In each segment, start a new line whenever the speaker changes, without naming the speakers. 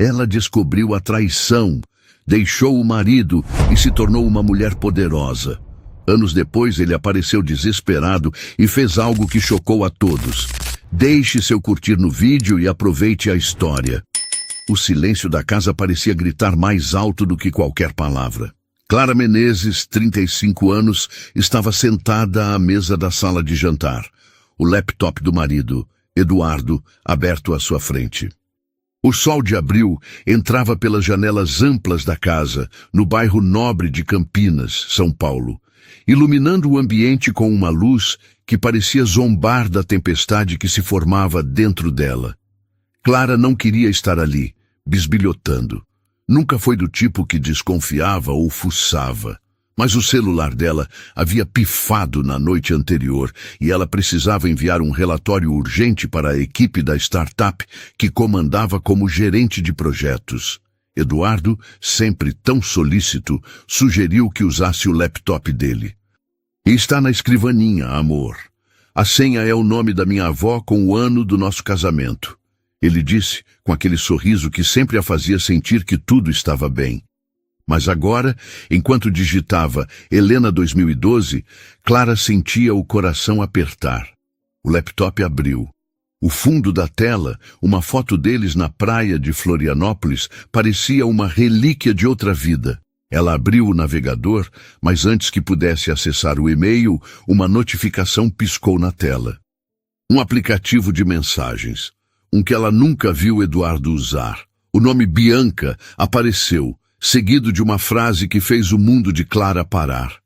Ela descobriu a traição, deixou o marido e se tornou uma mulher poderosa. Anos depois, ele apareceu desesperado e fez algo que chocou a todos. Deixe seu curtir no vídeo e aproveite a história. O silêncio da casa parecia gritar mais alto do que qualquer palavra. Clara Menezes, 35 anos, estava sentada à mesa da sala de jantar. O laptop do marido, Eduardo, aberto à sua frente. O sol de abril entrava pelas janelas amplas da casa, no bairro nobre de Campinas, São Paulo, iluminando o ambiente com uma luz que parecia zombar da tempestade que se formava dentro dela. Clara não queria estar ali, bisbilhotando. Nunca foi do tipo que desconfiava ou fuçava. Mas o celular dela havia pifado na noite anterior e ela precisava enviar um relatório urgente para a equipe da startup que comandava como gerente de projetos. Eduardo, sempre tão solícito, sugeriu que usasse o laptop dele. Está na escrivaninha, amor. A senha é o nome da minha avó com o ano do nosso casamento. Ele disse, com aquele sorriso que sempre a fazia sentir que tudo estava bem. Mas agora, enquanto digitava Helena 2012, Clara sentia o coração apertar. O laptop abriu. O fundo da tela, uma foto deles na praia de Florianópolis, parecia uma relíquia de outra vida. Ela abriu o navegador, mas antes que pudesse acessar o e-mail, uma notificação piscou na tela. Um aplicativo de mensagens. Um que ela nunca viu Eduardo usar. O nome Bianca apareceu, seguido de uma frase que fez o mundo de Clara parar.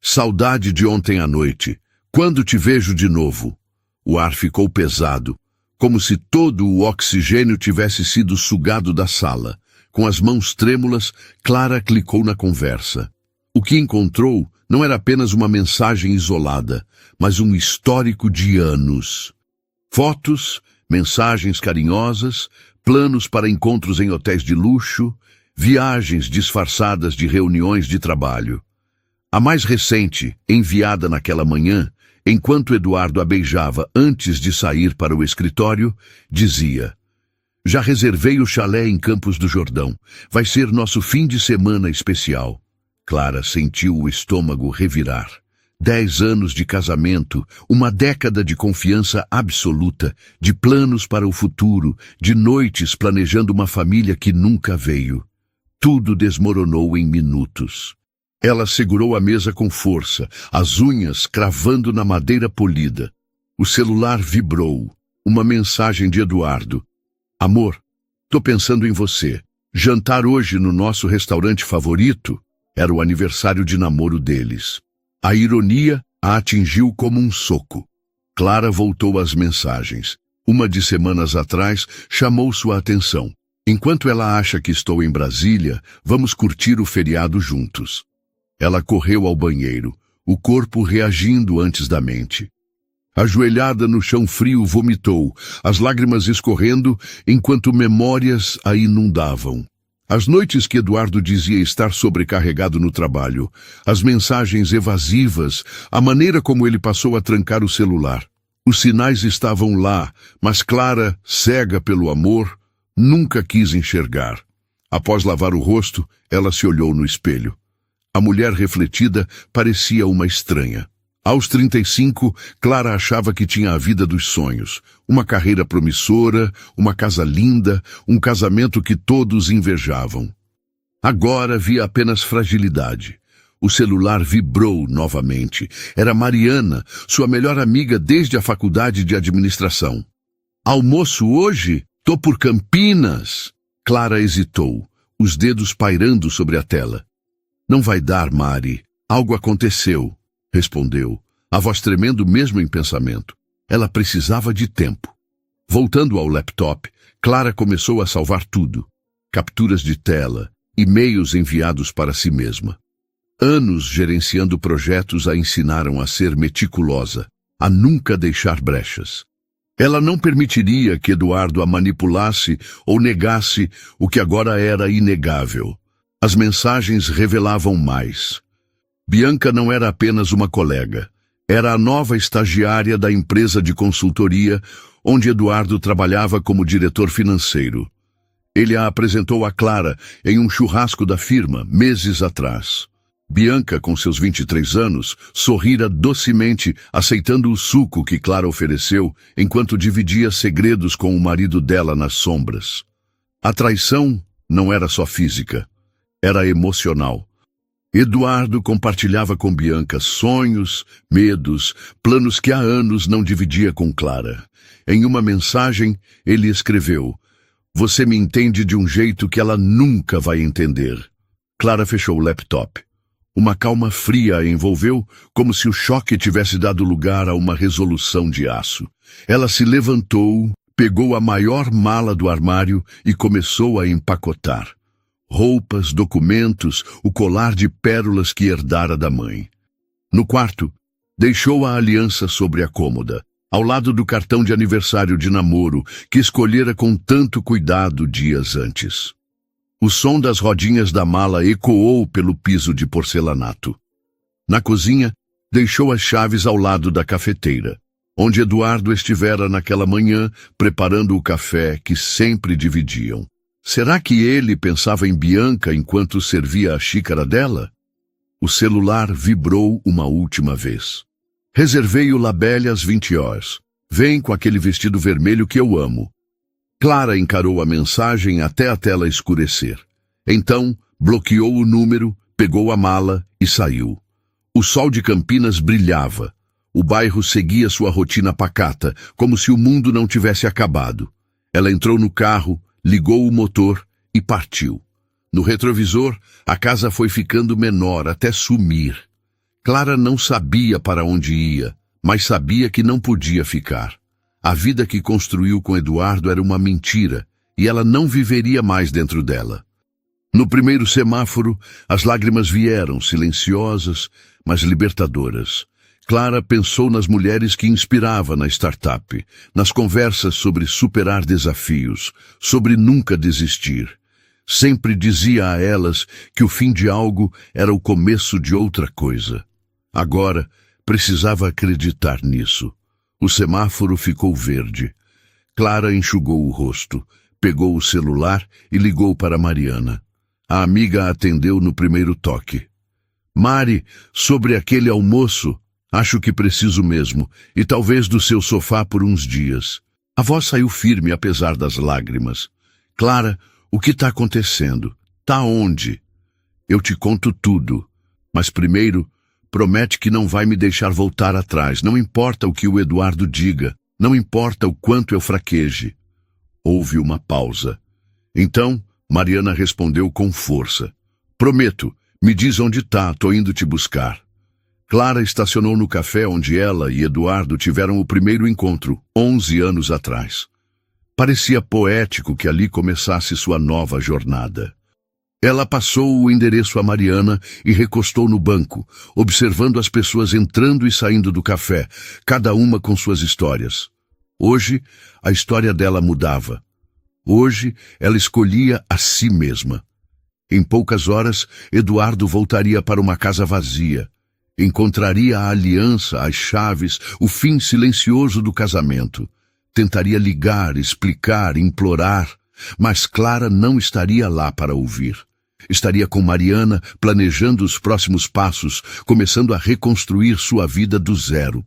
Saudade de ontem à noite. Quando te vejo de novo? O ar ficou pesado, como se todo o oxigênio tivesse sido sugado da sala. Com as mãos trêmulas, Clara clicou na conversa. O que encontrou não era apenas uma mensagem isolada, mas um histórico de anos. Fotos, mensagens carinhosas, planos para encontros em hotéis de luxo, viagens disfarçadas de reuniões de trabalho. A mais recente, enviada naquela manhã, enquanto Eduardo a beijava antes de sair para o escritório, dizia: já reservei o chalé em Campos do Jordão. Vai ser nosso fim de semana especial. Clara sentiu o estômago revirar. 10 anos de casamento, uma década de confiança absoluta, de planos para o futuro, de noites planejando uma família que nunca veio. Tudo desmoronou em minutos. Ela segurou a mesa com força, as unhas cravando na madeira polida. O celular vibrou. Uma mensagem de Eduardo. Amor, tô pensando em você. Jantar hoje no nosso restaurante favorito? Era o aniversário de namoro deles. A ironia a atingiu como um soco. Clara voltou às mensagens. Uma de semanas atrás chamou sua atenção. Enquanto ela acha que estou em Brasília, vamos curtir o feriado juntos. Ela correu ao banheiro, o corpo reagindo antes da mente. Ajoelhada no chão frio, vomitou, as lágrimas escorrendo enquanto memórias a inundavam. As noites que Eduardo dizia estar sobrecarregado no trabalho, as mensagens evasivas, a maneira como ele passou a trancar o celular. Os sinais estavam lá, mas Clara, cega pelo amor, nunca quis enxergar. Após lavar o rosto, ela se olhou no espelho. A mulher refletida parecia uma estranha. Aos 35, Clara achava que tinha a vida dos sonhos. Uma carreira promissora, uma casa linda, um casamento que todos invejavam. Agora via apenas fragilidade. O celular vibrou novamente. Era Mariana, sua melhor amiga desde a faculdade de administração. Almoço hoje? Tô por Campinas. Clara hesitou, os dedos pairando sobre a tela. Não vai dar, Mari. Algo aconteceu. Respondeu, a voz tremendo mesmo em pensamento. Ela precisava de tempo. Voltando ao laptop, Clara começou a salvar tudo. Capturas de tela, e-mails enviados para si mesma. Anos gerenciando projetos a ensinaram a ser meticulosa, a nunca deixar brechas. Ela não permitiria que Eduardo a manipulasse ou negasse o que agora era inegável. As mensagens revelavam mais. Bianca não era apenas uma colega. Era a nova estagiária da empresa de consultoria, onde Eduardo trabalhava como diretor financeiro. Ele a apresentou a Clara em um churrasco da firma, meses atrás. Bianca, com seus 23 anos, sorrira docemente, aceitando o suco que Clara ofereceu, enquanto dividia segredos com o marido dela nas sombras. A traição não era só física, era emocional. Eduardo compartilhava com Bianca sonhos, medos, planos que há anos não dividia com Clara. Em uma mensagem, ele escreveu: "Você me entende de um jeito que ela nunca vai entender." Clara fechou o laptop. Uma calma fria a envolveu, como se o choque tivesse dado lugar a uma resolução de aço. Ela se levantou, pegou a maior mala do armário e começou a empacotar. Roupas, documentos, o colar de pérolas que herdara da mãe. No quarto, deixou a aliança sobre a cômoda, ao lado do cartão de aniversário de namoro que escolhera com tanto cuidado dias antes. O som das rodinhas da mala ecoou pelo piso de porcelanato. Na cozinha, deixou as chaves ao lado da cafeteira, onde Eduardo estivera naquela manhã preparando o café que sempre dividiam. Será que ele pensava em Bianca enquanto servia a xícara dela? O celular vibrou uma última vez. "Reservei o Labelle às 20 horas. Vem com aquele vestido vermelho que eu amo." Clara encarou a mensagem até a tela escurecer. Então, bloqueou o número, pegou a mala e saiu. O sol de Campinas brilhava. O bairro seguia sua rotina pacata, como se o mundo não tivesse acabado. Ela entrou no carro, ligou o motor e partiu. No retrovisor, a casa foi ficando menor até sumir. Clara não sabia para onde ia, mas sabia que não podia ficar. A vida que construiu com Eduardo era uma mentira, e ela não viveria mais dentro dela. No primeiro semáforo, as lágrimas vieram, silenciosas, mas libertadoras. Clara pensou nas mulheres que inspirava na startup, nas conversas sobre superar desafios, sobre nunca desistir. Sempre dizia a elas que o fim de algo era o começo de outra coisa. Agora, precisava acreditar nisso. O semáforo ficou verde. Clara enxugou o rosto, pegou o celular e ligou para Mariana. A amiga a atendeu no primeiro toque. "Mari, sobre aquele almoço, acho que preciso mesmo, e talvez do seu sofá por uns dias." A voz saiu firme apesar das lágrimas. "Clara, o que está acontecendo? Tá onde?" "Eu te conto tudo, mas primeiro, promete que não vai me deixar voltar atrás. Não importa o que o Eduardo diga, não importa o quanto eu fraqueje." Houve uma pausa. Então, Mariana respondeu com força: "Prometo, me diz onde tá, tô indo te buscar." Clara estacionou no café onde ela e Eduardo tiveram o primeiro encontro, 11 anos atrás. Parecia poético que ali começasse sua nova jornada. Ela passou o endereço a Mariana e recostou no banco, observando as pessoas entrando e saindo do café, cada uma com suas histórias. Hoje, a história dela mudava. Hoje, ela escolhia a si mesma. Em poucas horas, Eduardo voltaria para uma casa vazia. Encontraria a aliança, as chaves, o fim silencioso do casamento. Tentaria ligar, explicar, implorar, mas Clara não estaria lá para ouvir. Estaria com Mariana, planejando os próximos passos, começando a reconstruir sua vida do zero.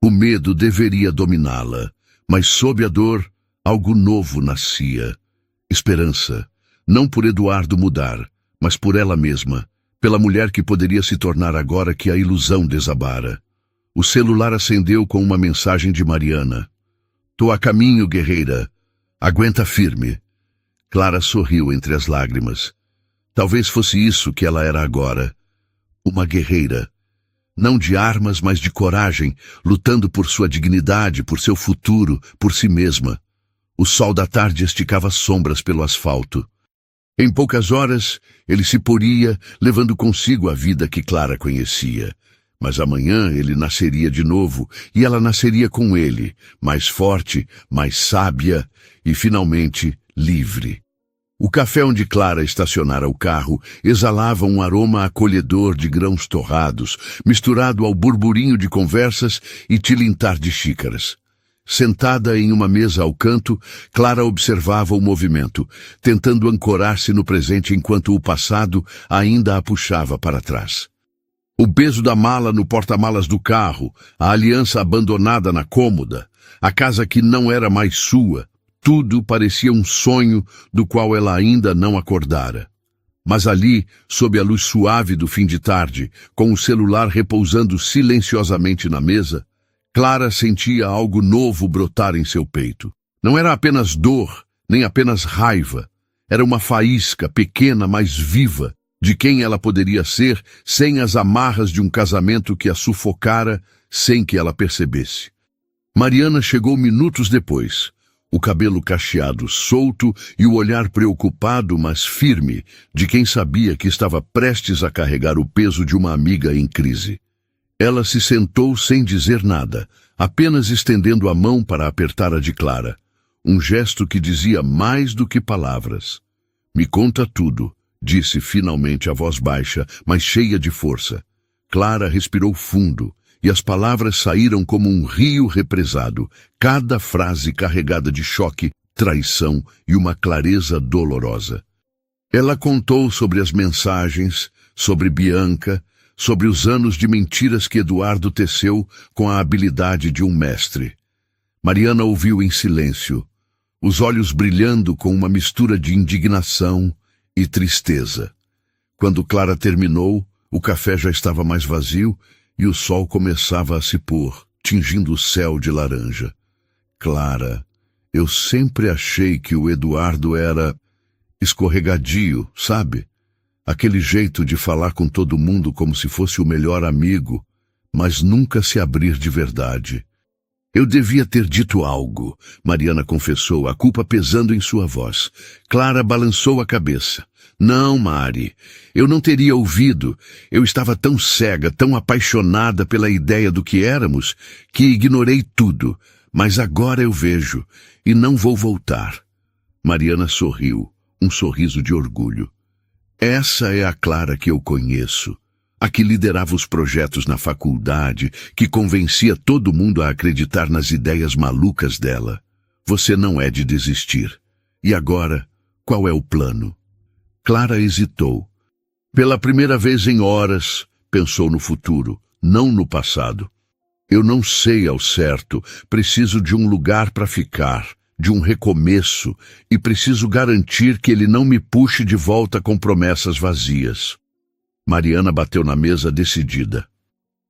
O medo deveria dominá-la, mas sob a dor, algo novo nascia. Esperança, não por Eduardo mudar, mas por ela mesma, pela mulher que poderia se tornar agora que a ilusão desabara. O celular acendeu com uma mensagem de Mariana. "Tô a caminho, guerreira. Aguenta firme." Clara sorriu entre as lágrimas. Talvez fosse isso que ela era agora. Uma guerreira. Não de armas, mas de coragem, lutando por sua dignidade, por seu futuro, por si mesma. O sol da tarde esticava sombras pelo asfalto. Em poucas horas, ele se poria, levando consigo a vida que Clara conhecia. Mas amanhã ele nasceria de novo, e ela nasceria com ele, mais forte, mais sábia e, finalmente, livre. O café onde Clara estacionara o carro exalava um aroma acolhedor de grãos torrados, misturado ao burburinho de conversas e tilintar de xícaras. Sentada em uma mesa ao canto, Clara observava o movimento, tentando ancorar-se no presente enquanto o passado ainda a puxava para trás. O peso da mala no porta-malas do carro, a aliança abandonada na cômoda, a casa que não era mais sua, tudo parecia um sonho do qual ela ainda não acordara. Mas ali, sob a luz suave do fim de tarde, com o celular repousando silenciosamente na mesa, Clara sentia algo novo brotar em seu peito. Não era apenas dor, nem apenas raiva. Era uma faísca pequena, mas viva, de quem ela poderia ser sem as amarras de um casamento que a sufocara sem que ela percebesse. Mariana chegou minutos depois, o cabelo cacheado solto e o olhar preocupado, mas firme, de quem sabia que estava prestes a carregar o peso de uma amiga em crise. Ela se sentou sem dizer nada, apenas estendendo a mão para apertar a de Clara, um gesto que dizia mais do que palavras. "Me conta tudo", disse finalmente a voz baixa, mas cheia de força. Clara respirou fundo, e as palavras saíram como um rio represado, cada frase carregada de choque, traição e uma clareza dolorosa. Ela contou sobre as mensagens, sobre Bianca, sobre os anos de mentiras que Eduardo teceu com a habilidade de um mestre. Mariana ouviu em silêncio, os olhos brilhando com uma mistura de indignação e tristeza. Quando Clara terminou, o café já estava mais vazio e o sol começava a se pôr, tingindo o céu de laranja. "Clara, eu sempre achei que o Eduardo era escorregadio, sabe? Aquele jeito de falar com todo mundo como se fosse o melhor amigo, mas nunca se abrir de verdade." "Eu devia ter dito algo", Mariana confessou, a culpa pesando em sua voz. Clara balançou a cabeça. "Não, Mari, eu não teria ouvido. Eu estava tão cega, tão apaixonada pela ideia do que éramos, que ignorei tudo. Mas agora eu vejo, e não vou voltar." Mariana sorriu, um sorriso de orgulho. "Essa é a Clara que eu conheço. A que liderava os projetos na faculdade, que convencia todo mundo a acreditar nas ideias malucas dela. Você não é de desistir. E agora, qual é o plano?" Clara hesitou. Pela primeira vez em horas, pensou no futuro, não no passado. "Eu não sei ao certo, preciso de um lugar para ficar, de um recomeço, e preciso garantir que ele não me puxe de volta com promessas vazias." Mariana bateu na mesa decidida.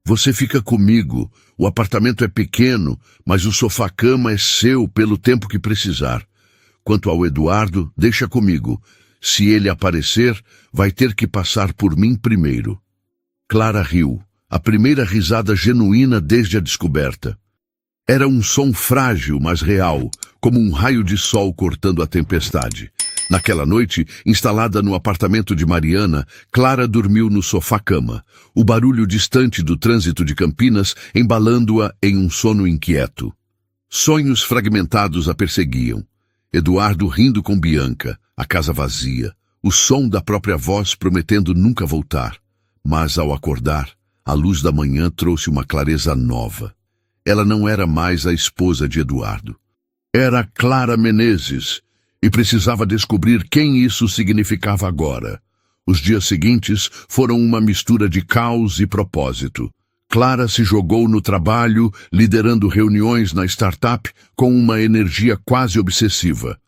"Você fica comigo, o apartamento é pequeno, mas o sofá-cama é seu pelo tempo que precisar. Quanto ao Eduardo, deixa comigo. Se ele aparecer, vai ter que passar por mim primeiro." Clara riu, a primeira risada genuína desde a descoberta. Era um som frágil, mas real, como um raio de sol cortando a tempestade. Naquela noite, instalada no apartamento de Mariana, Clara dormiu no sofá-cama, o barulho distante do trânsito de Campinas embalando-a em um sono inquieto. Sonhos fragmentados a perseguiam. Eduardo rindo com Bianca, a casa vazia, o som da própria voz prometendo nunca voltar. Mas, ao acordar, a luz da manhã trouxe uma clareza nova. Ela não era mais a esposa de Eduardo. Era Clara Menezes, e precisava descobrir quem isso significava agora. Os dias seguintes foram uma mistura de caos e propósito. Clara se jogou no trabalho, liderando reuniões na startup com uma energia quase obsessiva.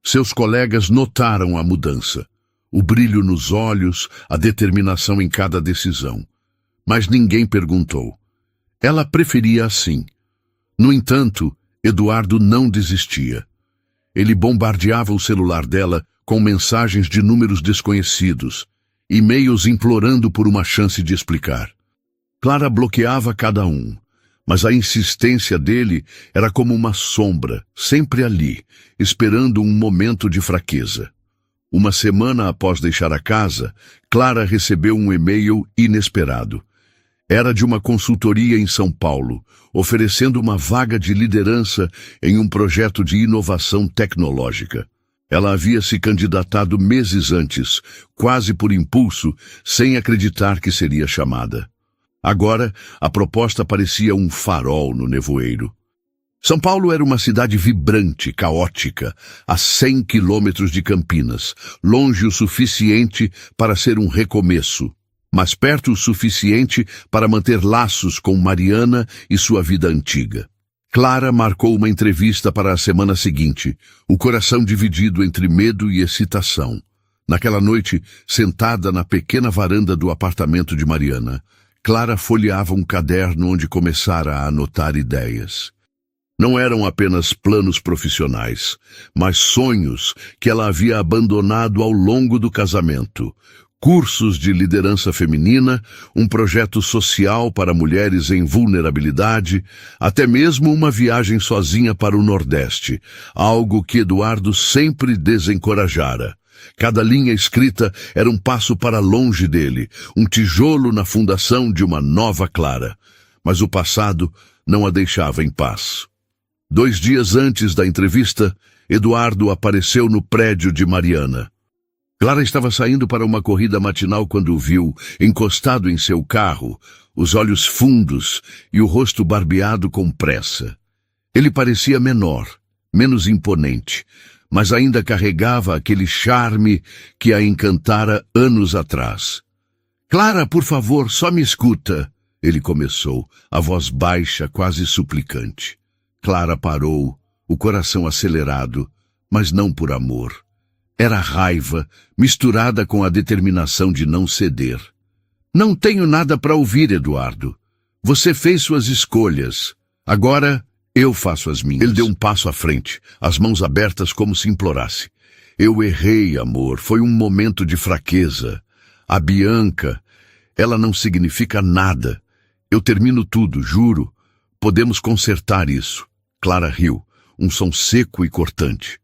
Seus colegas notaram a mudança, o brilho nos olhos, a determinação em cada decisão. Mas ninguém perguntou. Ela preferia assim. No entanto, Eduardo não desistia. Ele bombardeava o celular dela com mensagens de números desconhecidos, e-mails implorando por uma chance de explicar. Clara bloqueava cada um, mas a insistência dele era como uma sombra, sempre ali, esperando um momento de fraqueza. Uma semana após deixar a casa, Clara recebeu um e-mail inesperado. Era de uma consultoria em São Paulo, oferecendo uma vaga de liderança em um projeto de inovação tecnológica. Ela havia se candidatado meses antes, quase por impulso, sem acreditar que seria chamada. Agora, a proposta parecia um farol no nevoeiro. São Paulo era uma cidade vibrante, caótica, a 100 quilômetros de Campinas, longe o suficiente para ser um recomeço, mas perto o suficiente para manter laços com Mariana e sua vida antiga. Clara marcou uma entrevista para a semana seguinte, o coração dividido entre medo e excitação. Naquela noite, sentada na pequena varanda do apartamento de Mariana, Clara folheava um caderno onde começara a anotar ideias. Não eram apenas planos profissionais, mas sonhos que ela havia abandonado ao longo do casamento. Cursos de liderança feminina, um projeto social para mulheres em vulnerabilidade, até mesmo uma viagem sozinha para o Nordeste, algo que Eduardo sempre desencorajara. Cada linha escrita era um passo para longe dele, um tijolo na fundação de uma nova Clara. Mas o passado não a deixava em paz. 2 dias antes da entrevista, Eduardo apareceu no prédio de Mariana. Clara estava saindo para uma corrida matinal quando o viu, encostado em seu carro, os olhos fundos e o rosto barbeado com pressa. Ele parecia menor, menos imponente, mas ainda carregava aquele charme que a encantara anos atrás. "Clara, por favor, só me escuta", ele começou, a voz baixa, quase suplicante. Clara parou, o coração acelerado, mas não por amor. Era raiva, misturada com a determinação de não ceder. "Não tenho nada para ouvir, Eduardo. Você fez suas escolhas. Agora eu faço as minhas." Ele deu um passo à frente, as mãos abertas como se implorasse. "Eu errei, amor. Foi um momento de fraqueza. A Bianca, ela não significa nada. Eu termino tudo, juro. Podemos consertar isso." Clara riu, um som seco e cortante.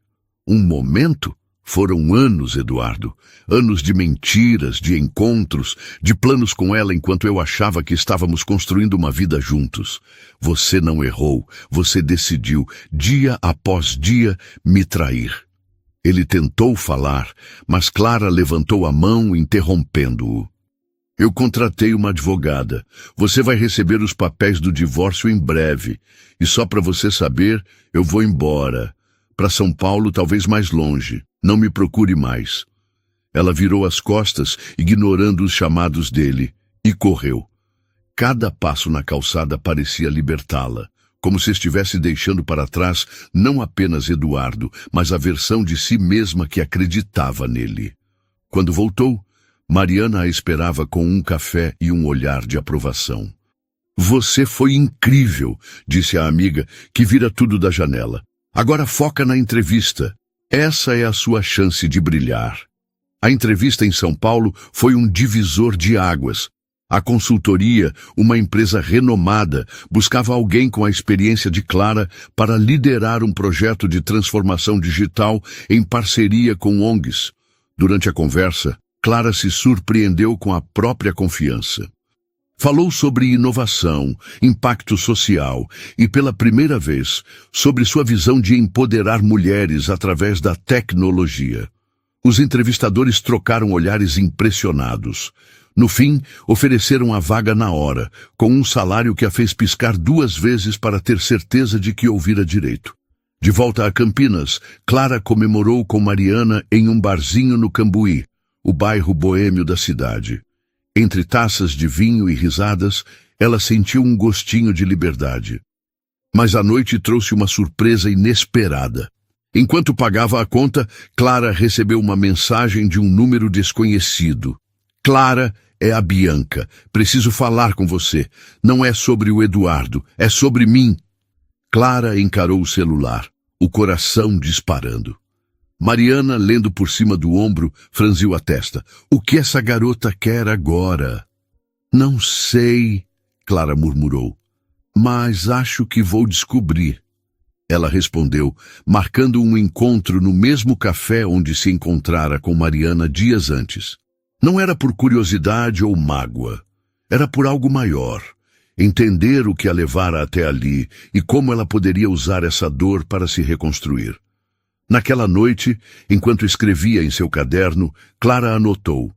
"Um momento? Foram anos, Eduardo. Anos de mentiras, de encontros, de planos com ela enquanto eu achava que estávamos construindo uma vida juntos. Você não errou. Você decidiu, dia após dia, me trair." Ele tentou falar, mas Clara levantou a mão, interrompendo-o. "Eu contratei uma advogada. Você vai receber os papéis do divórcio em breve. E só para você saber, eu vou embora. Para São Paulo, talvez mais longe. Não me procure mais." Ela virou as costas, ignorando os chamados dele, e correu. Cada passo na calçada parecia libertá-la, como se estivesse deixando para trás não apenas Eduardo, mas a versão de si mesma que acreditava nele. Quando voltou, Mariana a esperava com um café e um olhar de aprovação. "Você foi incrível", disse a amiga, que vira tudo da janela. "Agora foca na entrevista. Essa é a sua chance de brilhar." A entrevista em São Paulo foi um divisor de águas. A consultoria, uma empresa renomada, buscava alguém com a experiência de Clara para liderar um projeto de transformação digital em parceria com ONGs. Durante a conversa, Clara se surpreendeu com a própria confiança. Falou sobre inovação, impacto social e, pela primeira vez, sobre sua visão de empoderar mulheres através da tecnologia. Os entrevistadores trocaram olhares impressionados. No fim, ofereceram a vaga na hora, com um salário que a fez piscar 2 vezes para ter certeza de que ouvira direito. De volta a Campinas, Clara comemorou com Mariana em um barzinho no Cambuí, o bairro boêmio da cidade. Entre taças de vinho e risadas, ela sentiu um gostinho de liberdade. Mas a noite trouxe uma surpresa inesperada. Enquanto pagava a conta, Clara recebeu uma mensagem de um número desconhecido. "Clara, é a Bianca. Preciso falar com você. Não é sobre o Eduardo, é sobre mim." Clara encarou o celular, o coração disparando. Mariana, lendo por cima do ombro, franziu a testa. "O que essa garota quer agora?" "Não sei", Clara murmurou. "Mas acho que vou descobrir." Ela respondeu, marcando um encontro no mesmo café onde se encontrara com Mariana dias antes. Não era por curiosidade ou mágoa. Era por algo maior. Entender o que a levara até ali e como ela poderia usar essa dor para se reconstruir. Naquela noite, enquanto escrevia em seu caderno, Clara anotou: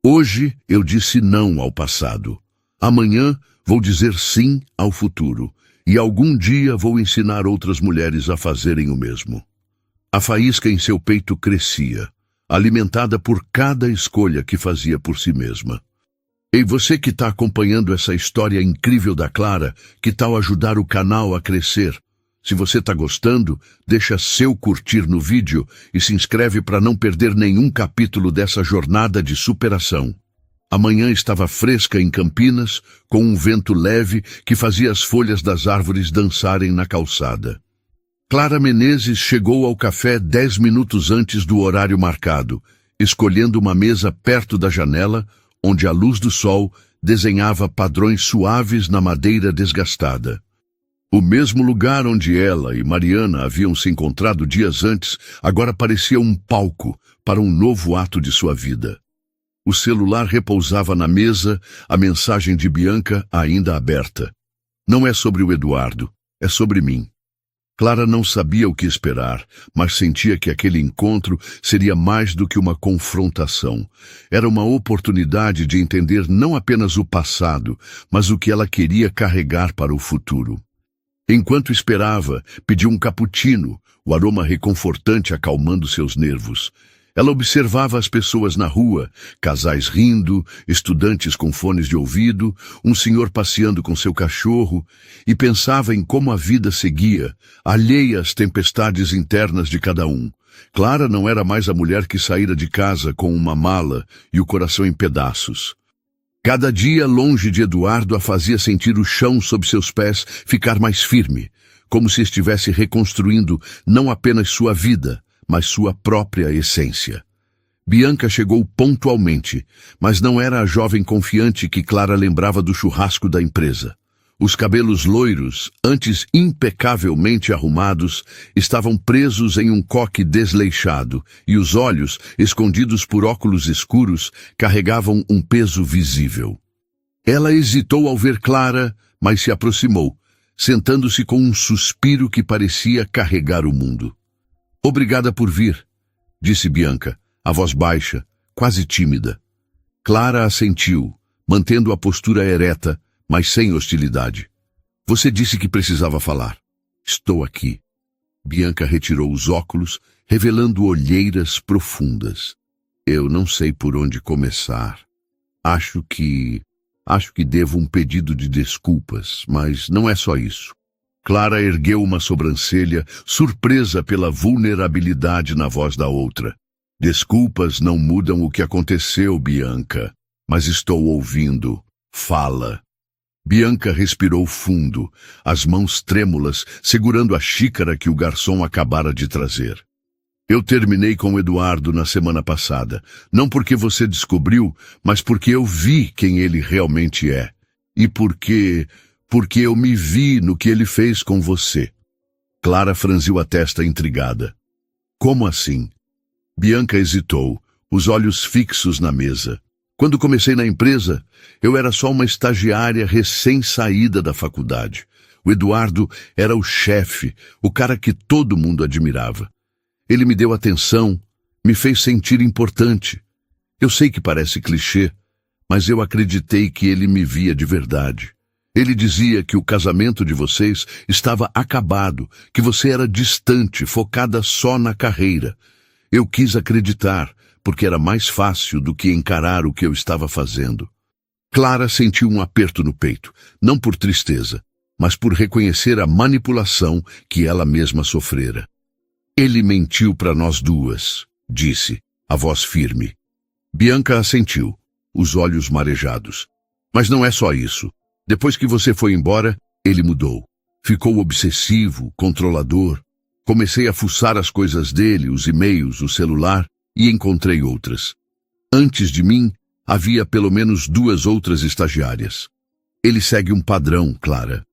"Hoje eu disse não ao passado. Amanhã vou dizer sim ao futuro. E algum dia vou ensinar outras mulheres a fazerem o mesmo. A faísca em seu peito crescia, alimentada por cada escolha que fazia por si mesma. E você que está acompanhando essa história incrível da Clara, que tal ajudar o canal a crescer? Se você está gostando, deixa seu curtir no vídeo e se inscreve para não perder nenhum capítulo dessa jornada de superação. A manhã estava fresca em Campinas, com um vento leve que fazia as folhas das árvores dançarem na calçada. Clara Menezes chegou ao café 10 minutos antes do horário marcado, escolhendo uma mesa perto da janela, onde a luz do sol desenhava padrões suaves na madeira desgastada. O mesmo lugar onde ela e Mariana haviam se encontrado dias antes, agora parecia um palco para um novo ato de sua vida. O celular repousava na mesa, a mensagem de Bianca ainda aberta. Não é sobre o Eduardo, é sobre mim. Clara não sabia o que esperar, mas sentia que aquele encontro seria mais do que uma confrontação. Era uma oportunidade de entender não apenas o passado, mas o que ela queria carregar para o futuro. Enquanto esperava, pediu um cappuccino, o aroma reconfortante acalmando seus nervos. Ela observava as pessoas na rua, casais rindo, estudantes com fones de ouvido, um senhor passeando com seu cachorro, e pensava em como a vida seguia, alheia às tempestades internas de cada um. Clara não era mais a mulher que saíra de casa com uma mala e o coração em pedaços. Cada dia longe de Eduardo a fazia sentir o chão sob seus pés ficar mais firme, como se estivesse reconstruindo não apenas sua vida, mas sua própria essência. Bianca chegou pontualmente, mas não era a jovem confiante que Clara lembrava do churrasco da empresa. Os cabelos loiros, antes impecavelmente arrumados, estavam presos em um coque desleixado, e os olhos, escondidos por óculos escuros, carregavam um peso visível. Ela hesitou ao ver Clara, mas se aproximou, sentando-se com um suspiro que parecia carregar o mundo. "Obrigada por vir", disse Bianca, a voz baixa, quase tímida. Clara assentiu, mantendo a postura ereta, mas sem hostilidade. "Você disse que precisava falar. Estou aqui." Bianca retirou os óculos, revelando olheiras profundas. "Eu não sei por onde começar. Acho que devo um pedido de desculpas, mas não é só isso." Clara ergueu uma sobrancelha, surpresa pela vulnerabilidade na voz da outra. "Desculpas não mudam o que aconteceu, Bianca, mas estou ouvindo. Fala." Bianca respirou fundo, as mãos trêmulas, segurando a xícara que o garçom acabara de trazer. "Eu terminei com o Eduardo na semana passada, não porque você descobriu, mas porque eu vi quem ele realmente é. E porque eu me vi no que ele fez com você." Clara franziu a testa intrigada. "Como assim?" Bianca hesitou, os olhos fixos na mesa. "Quando comecei na empresa, eu era só uma estagiária recém-saída da faculdade. O Eduardo era o chefe, o cara que todo mundo admirava. Ele me deu atenção, me fez sentir importante. Eu sei que parece clichê, mas eu acreditei que ele me via de verdade. Ele dizia que o casamento de vocês estava acabado, que você era distante, focada só na carreira. Eu quis acreditar, porque era mais fácil do que encarar o que eu estava fazendo." Clara sentiu um aperto no peito, não por tristeza, mas por reconhecer a manipulação que ela mesma sofrera. "Ele mentiu para nós duas", disse, a voz firme. Bianca assentiu, os olhos marejados. "Mas não é só isso. Depois que você foi embora, ele mudou. Ficou obsessivo, controlador. Comecei a fuçar as coisas dele, os e-mails, o celular, e encontrei outras. Antes de mim, havia pelo menos 2 outras estagiárias. Ele segue um padrão, Clara.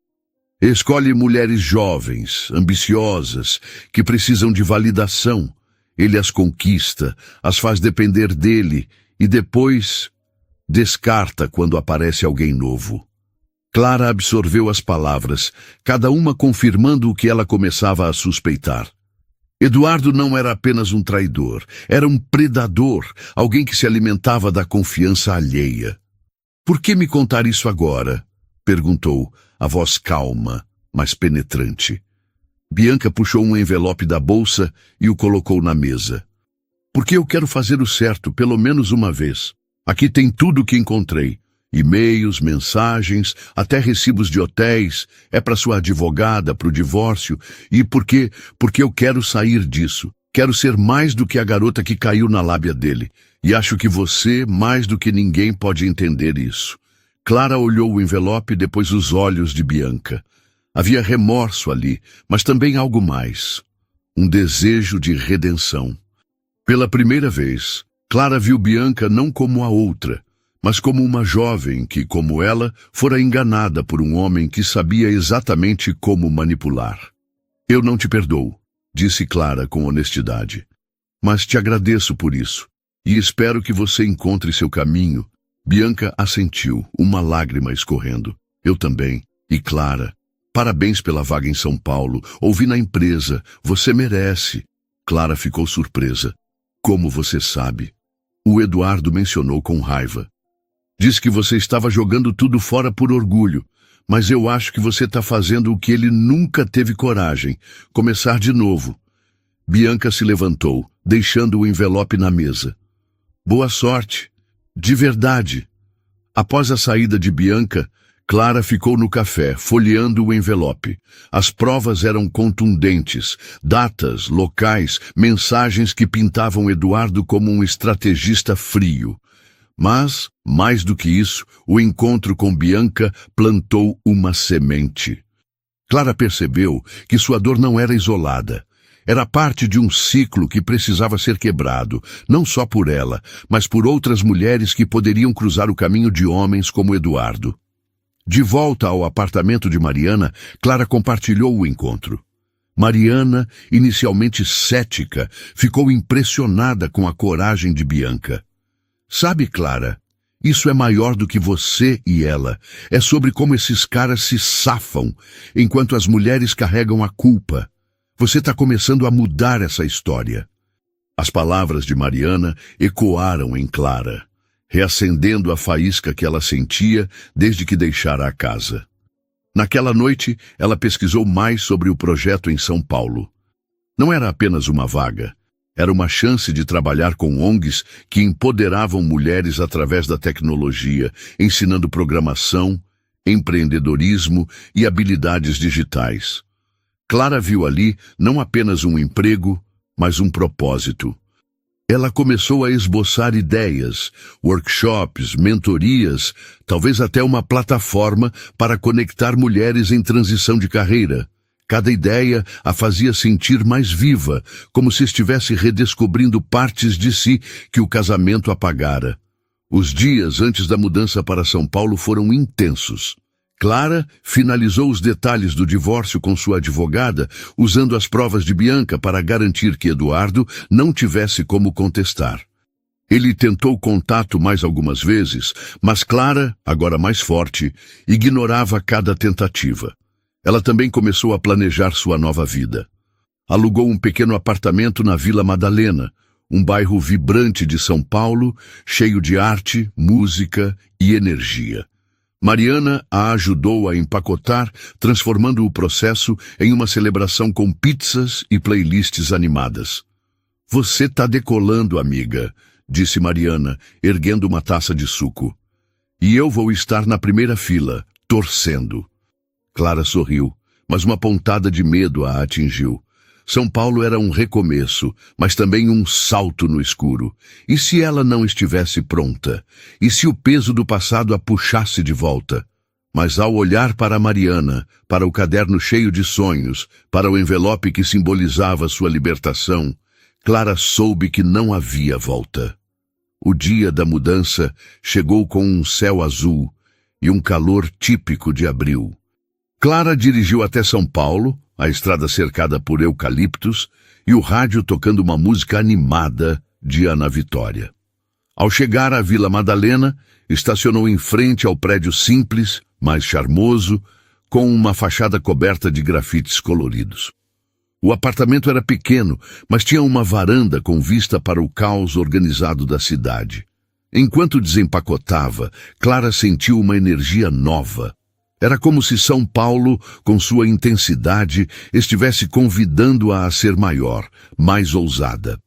Escolhe mulheres jovens, ambiciosas, que precisam de validação. Ele as conquista, as faz depender dele e depois descarta quando aparece alguém novo." Clara absorveu as palavras, cada uma confirmando o que ela começava a suspeitar. Eduardo não era apenas um traidor, era um predador, alguém que se alimentava da confiança alheia. "Por que me contar isso agora?" perguntou, a voz calma. mas penetrante. Bianca puxou um envelope da bolsa e o colocou na mesa. Porque eu quero fazer o certo, pelo menos uma vez. Aqui tem tudo o que encontrei. E-mails, mensagens, até recibos de hotéis. É para sua advogada, para o divórcio. E porque eu quero sair disso. Quero ser mais do que a garota que caiu na lábia dele. E acho que você, mais do que ninguém, pode entender isso. Clara olhou o envelope e depois os olhos de Bianca. Havia remorso ali, mas também algo mais. Um desejo de redenção. Pela primeira vez, Clara viu Bianca não como a outra, mas como uma jovem que, como ela, fora enganada por um homem que sabia exatamente como manipular. Eu não te perdoo, disse Clara com honestidade. Mas te agradeço por isso, e espero que você encontre seu caminho. Bianca assentiu, uma lágrima escorrendo. Eu também. E Clara, parabéns pela vaga em São Paulo. Ouvi na empresa. Você merece. Clara ficou surpresa. Como você sabe? O Eduardo mencionou com raiva. Diz que você estava jogando tudo fora por orgulho, mas eu acho que você está fazendo o que ele nunca teve coragem, começar de novo. Bianca se levantou, deixando o envelope na mesa. Boa sorte. De verdade. Após a saída de Bianca, Clara ficou no café, folheando o envelope. As provas eram contundentes, datas, locais, mensagens que pintavam Eduardo como um estrategista frio. Mas, mais do que isso, o encontro com Bianca plantou uma semente. Clara percebeu que sua dor não era isolada. Era parte de um ciclo que precisava ser quebrado, não só por ela, mas por outras mulheres que poderiam cruzar o caminho de homens como Eduardo. De volta ao apartamento de Mariana, Clara compartilhou o encontro. Mariana, inicialmente cética, ficou impressionada com a coragem de Bianca. Sabe, Clara, isso é maior do que você e ela. É sobre como esses caras se safam, enquanto as mulheres carregam a culpa. Você está começando a mudar essa história. As palavras de Mariana ecoaram em Clara, reacendendo a faísca que ela sentia desde que deixara a casa. Naquela noite, ela pesquisou mais sobre o projeto em São Paulo. Não era apenas uma vaga. Era uma chance de trabalhar com ONGs que empoderavam mulheres através da tecnologia, ensinando programação, empreendedorismo e habilidades digitais. Clara viu ali não apenas um emprego, mas um propósito. Ela começou a esboçar ideias, workshops, mentorias, talvez até uma plataforma para conectar mulheres em transição de carreira. Cada ideia a fazia sentir mais viva, como se estivesse redescobrindo partes de si que o casamento apagara. Os dias antes da mudança para São Paulo foram intensos. Clara finalizou os detalhes do divórcio com sua advogada, usando as provas de Bianca para garantir que Eduardo não tivesse como contestar. Ele tentou contato mais algumas vezes, mas Clara, agora mais forte, ignorava cada tentativa. Ela também começou a planejar sua nova vida. Alugou um pequeno apartamento na Vila Madalena, um bairro vibrante de São Paulo, cheio de arte, música e energia. Mariana a ajudou a empacotar, transformando o processo em uma celebração com pizzas e playlists animadas. Você tá decolando, amiga, disse Mariana, erguendo uma taça de suco. E eu vou estar na primeira fila, torcendo. Clara sorriu, mas uma pontada de medo a atingiu. São Paulo era um recomeço, mas também um salto no escuro. E se ela não estivesse pronta? E se o peso do passado a puxasse de volta? Mas ao olhar para Mariana, para o caderno cheio de sonhos, para o envelope que simbolizava sua libertação, Clara soube que não havia volta. O dia da mudança chegou com um céu azul e um calor típico de abril. Clara dirigiu até São Paulo, a estrada cercada por eucaliptos e o rádio tocando uma música animada de Ana Vitória. Ao chegar à Vila Madalena, estacionou em frente ao prédio simples, mais charmoso, com uma fachada coberta de grafites coloridos. O apartamento era pequeno, mas tinha uma varanda com vista para o caos organizado da cidade. Enquanto desempacotava, Clara sentiu uma energia nova. Era como se São Paulo, com sua intensidade, estivesse convidando-a a ser maior, mais ousada.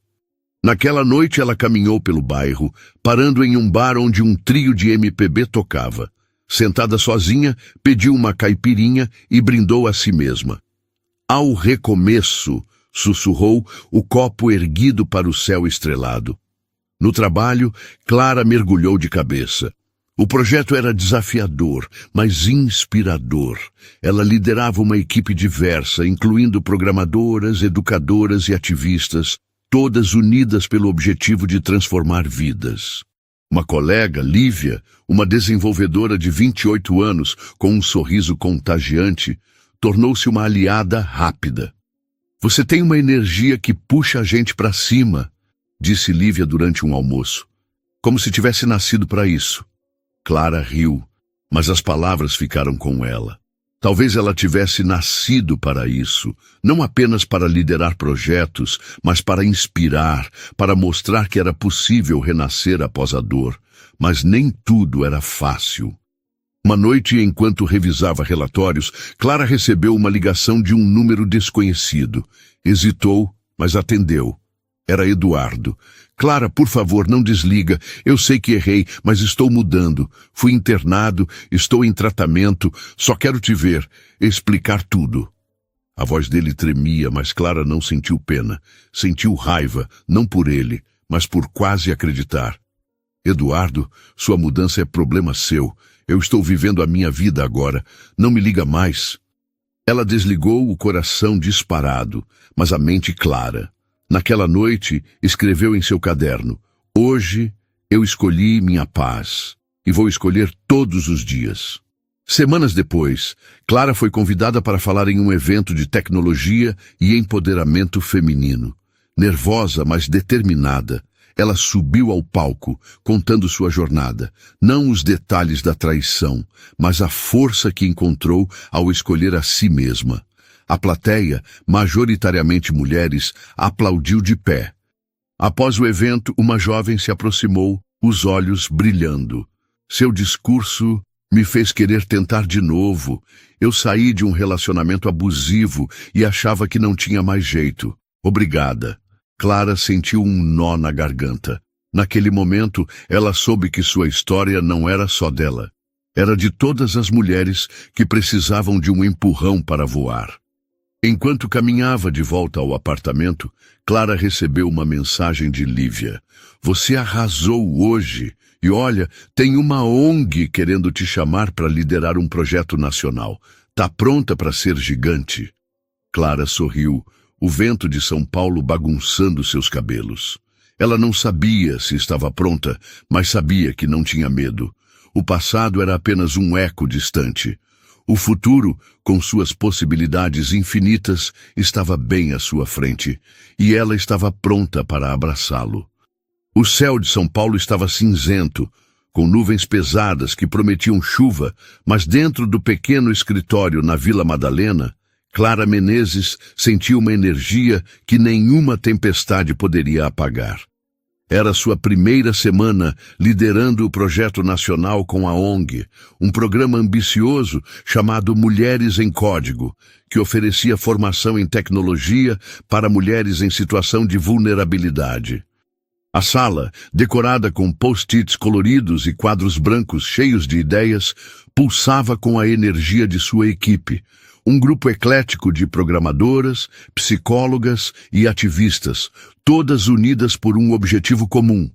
Naquela noite ela caminhou pelo bairro, parando em um bar onde um trio de MPB tocava. Sentada sozinha, pediu uma caipirinha e brindou a si mesma. Ao recomeço, sussurrou, o copo erguido para o céu estrelado. No trabalho, Clara mergulhou de cabeça. O projeto era desafiador, mas inspirador. Ela liderava uma equipe diversa, incluindo programadoras, educadoras e ativistas, todas unidas pelo objetivo de transformar vidas. Uma colega, Lívia, uma desenvolvedora de 28 anos, com um sorriso contagiante, tornou-se uma aliada rápida. "Você tem uma energia que puxa a gente para cima", disse Lívia durante um almoço. Como se tivesse nascido para isso. Clara riu, mas as palavras ficaram com ela. Talvez ela tivesse nascido para isso, não apenas para liderar projetos, mas para inspirar, para mostrar que era possível renascer após a dor. Mas nem tudo era fácil. Uma noite, enquanto revisava relatórios, Clara recebeu uma ligação de um número desconhecido. Hesitou, mas atendeu. Era Eduardo. "Clara, por favor, não desliga. Eu sei que errei, mas estou mudando. Fui internado, estou em tratamento. Só quero te ver, explicar tudo." A voz dele tremia, mas Clara não sentiu pena. Sentiu raiva, não por ele, mas por quase acreditar. "Eduardo, sua mudança é problema seu. Eu estou vivendo a minha vida agora. Não me liga mais." Ela desligou, o coração disparado, mas a mente clara. Naquela noite, escreveu em seu caderno: "Hoje eu escolhi minha paz e vou escolher todos os dias." Semanas depois, Clara foi convidada para falar em um evento de tecnologia e empoderamento feminino. Nervosa, mas determinada, ela subiu ao palco, contando sua jornada, não os detalhes da traição, mas a força que encontrou ao escolher a si mesma. A plateia, majoritariamente mulheres, aplaudiu de pé. Após o evento, uma jovem se aproximou, os olhos brilhando. "Seu discurso me fez querer tentar de novo. Eu saí de um relacionamento abusivo e achava que não tinha mais jeito. Obrigada." Clara sentiu um nó na garganta. Naquele momento, ela soube que sua história não era só dela. Era de todas as mulheres que precisavam de um empurrão para voar. Enquanto caminhava de volta ao apartamento, Clara recebeu uma mensagem de Lívia. "Você arrasou hoje. E olha, tem uma ONG querendo te chamar para liderar um projeto nacional. Tá pronta para ser gigante?" Clara sorriu, o vento de São Paulo bagunçando seus cabelos. Ela não sabia se estava pronta, mas sabia que não tinha medo. O passado era apenas um eco distante. O futuro, com suas possibilidades infinitas, estava bem à sua frente, e ela estava pronta para abraçá-lo. O céu de São Paulo estava cinzento, com nuvens pesadas que prometiam chuva, mas dentro do pequeno escritório na Vila Madalena, Clara Menezes sentiu uma energia que nenhuma tempestade poderia apagar. Era sua primeira semana liderando o projeto nacional com a ONG, um programa ambicioso chamado Mulheres em Código, que oferecia formação em tecnologia para mulheres em situação de vulnerabilidade. A sala, decorada com post-its coloridos e quadros brancos cheios de ideias, pulsava com a energia de sua equipe, um grupo eclético de programadoras, psicólogas e ativistas, todas unidas por um objetivo comum: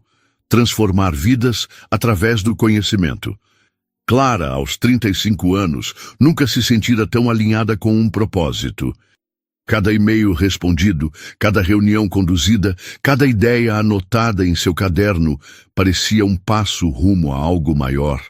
transformar vidas através do conhecimento. Clara, aos 35 anos, nunca se sentira tão alinhada com um propósito. Cada e-mail respondido, cada reunião conduzida, cada ideia anotada em seu caderno parecia um passo rumo a algo maior.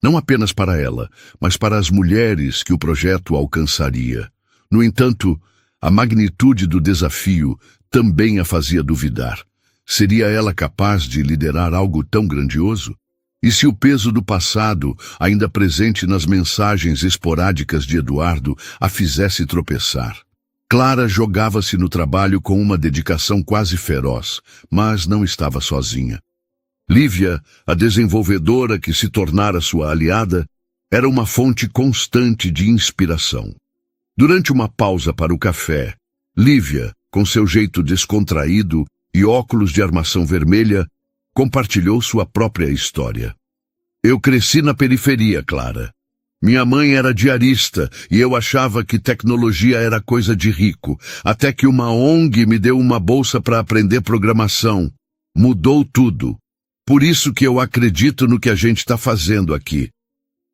Não apenas para ela, mas para as mulheres que o projeto alcançaria. No entanto, a magnitude do desafio também a fazia duvidar. Seria ela capaz de liderar algo tão grandioso? E se o peso do passado, ainda presente nas mensagens esporádicas de Eduardo, a fizesse tropeçar? Clara jogava-se no trabalho com uma dedicação quase feroz, mas não estava sozinha. Lívia, a desenvolvedora que se tornara sua aliada, Era uma fonte constante de inspiração. Durante uma pausa para o café, Lívia, com seu jeito descontraído e óculos de armação vermelha, compartilhou sua própria história. Eu cresci na periferia, Clara. Minha mãe era diarista e eu achava que tecnologia era coisa de rico, até que uma ONG me deu uma bolsa para aprender programação. Mudou tudo. Por isso que eu acredito no que a gente está fazendo aqui.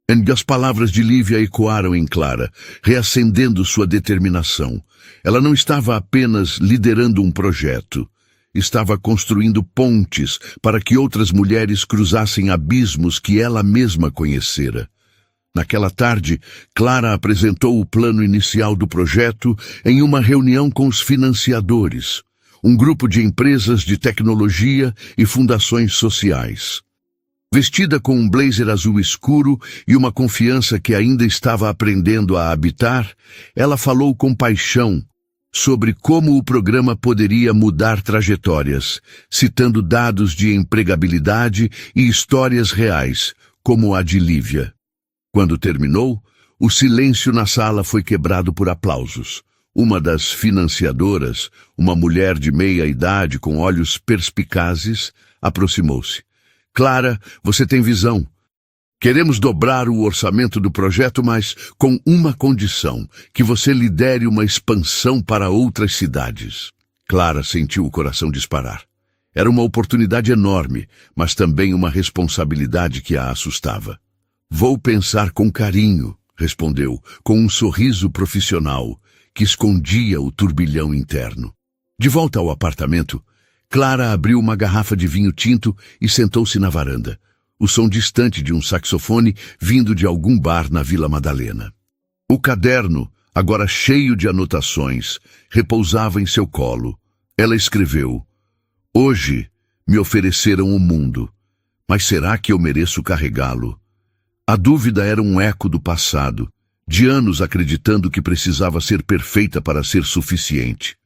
E as palavras de Lívia ecoaram em Clara, reacendendo sua determinação. Ela não estava apenas liderando um projeto. Estava construindo pontes para que outras mulheres cruzassem abismos que ela mesma conhecera. Naquela tarde, Clara apresentou o plano inicial do projeto em uma reunião com os financiadores, um grupo de empresas de tecnologia e fundações sociais. Vestida com um blazer azul escuro e uma confiança que ainda estava aprendendo a habitar, ela falou com paixão sobre como o programa poderia mudar trajetórias, citando dados de empregabilidade e histórias reais, como a de Lívia. Quando terminou, o silêncio na sala foi quebrado por aplausos. Uma das financiadoras, uma mulher de meia idade com olhos perspicazes, aproximou-se. Clara, você tem visão. Queremos dobrar o orçamento do projeto, mas com uma condição, que você lidere uma expansão para outras cidades. Clara sentiu o coração disparar. Era uma oportunidade enorme, mas também uma responsabilidade que a assustava. Vou pensar com carinho, respondeu, com um sorriso profissional que escondia o turbilhão interno. De volta ao apartamento, Clara abriu uma garrafa de vinho tinto e sentou-se na varanda. O som distante de um saxofone vindo de algum bar na Vila Madalena. O caderno, agora cheio de anotações, repousava em seu colo. Ela escreveu: Hoje me ofereceram o mundo, mas será que eu mereço carregá-lo? A dúvida era um eco do passado, de anos acreditando que precisava ser perfeita para ser suficiente.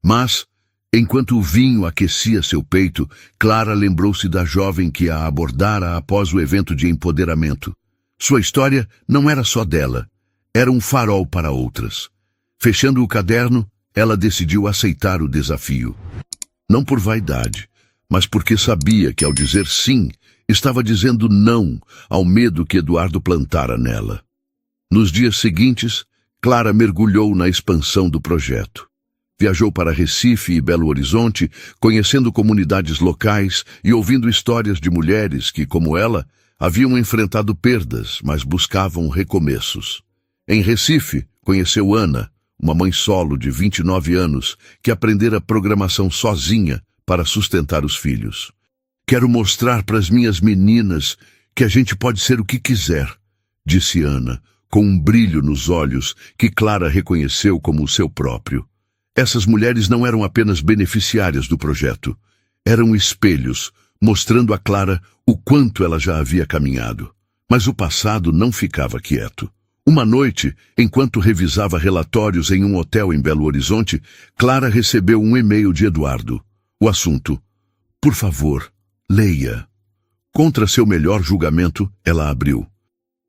Mas, enquanto o vinho aquecia seu peito, Clara lembrou-se da jovem que a abordara após o evento de empoderamento. Sua história não era só dela, era um farol para outras. Fechando o caderno, ela decidiu aceitar o desafio. Não por vaidade, mas porque sabia que ao dizer sim, estava dizendo não ao medo que Eduardo plantara nela. Nos dias seguintes, Clara mergulhou na expansão do projeto. Viajou para Recife e Belo Horizonte, conhecendo comunidades locais e ouvindo histórias de mulheres que, como ela, haviam enfrentado perdas, mas buscavam recomeços. Em Recife, conheceu Ana, uma mãe solo de 29 anos, que aprendera programação sozinha para sustentar os filhos. Quero mostrar para as minhas meninas que a gente pode ser o que quiser, disse Ana, com um brilho nos olhos que Clara reconheceu como o seu próprio. Essas mulheres não eram apenas beneficiárias do projeto. Eram espelhos, mostrando a Clara o quanto ela já havia caminhado. Mas o passado não ficava quieto. Uma noite, enquanto revisava relatórios em um hotel em Belo Horizonte, Clara recebeu um e-mail de Eduardo. O assunto: por favor, leia. Contra seu melhor julgamento, ela abriu.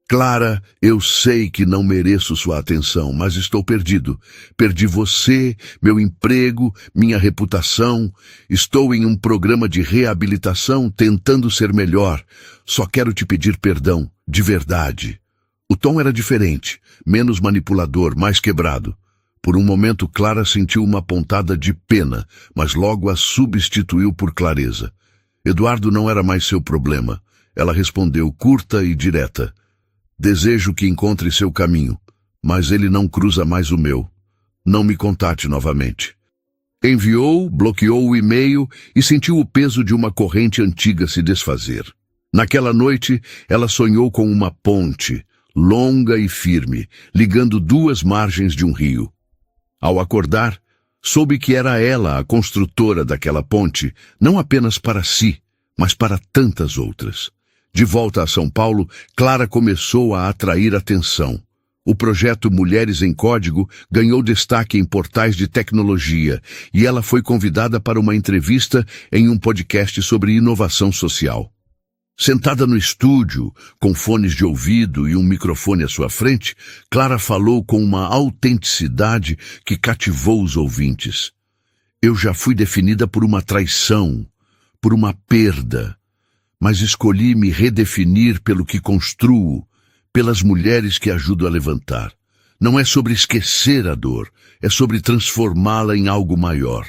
Clara, eu sei que não mereço sua atenção, mas estou perdido. Perdi você, meu emprego, minha reputação. Estou em um programa de reabilitação tentando ser melhor. Só quero te pedir perdão, de verdade. O tom era diferente, menos manipulador, mais quebrado. Por um momento, Clara sentiu uma pontada de pena, mas logo a substituiu por clareza. Eduardo não era mais seu problema. Ela respondeu curta e direta. Desejo que encontre seu caminho, mas ele não cruza mais o meu. Não me contate novamente. Enviou, bloqueou o e-mail e sentiu o peso de uma corrente antiga se desfazer. Naquela noite, ela sonhou com uma ponte, longa e firme, ligando duas margens de um rio. Ao acordar, soube que era ela a construtora daquela ponte, não apenas para si, mas para tantas outras. De volta a São Paulo, Clara começou a atrair atenção. O projeto Mulheres em Código ganhou destaque em portais de tecnologia e ela foi convidada para uma entrevista em um podcast sobre inovação social. Sentada no estúdio, com fones de ouvido e um microfone à sua frente, Clara falou com uma autenticidade que cativou os ouvintes. Eu já fui definida por uma traição, por uma perda, mas escolhi me redefinir pelo que construo, pelas mulheres que ajudo a levantar. Não é sobre esquecer a dor, é sobre transformá-la em algo maior.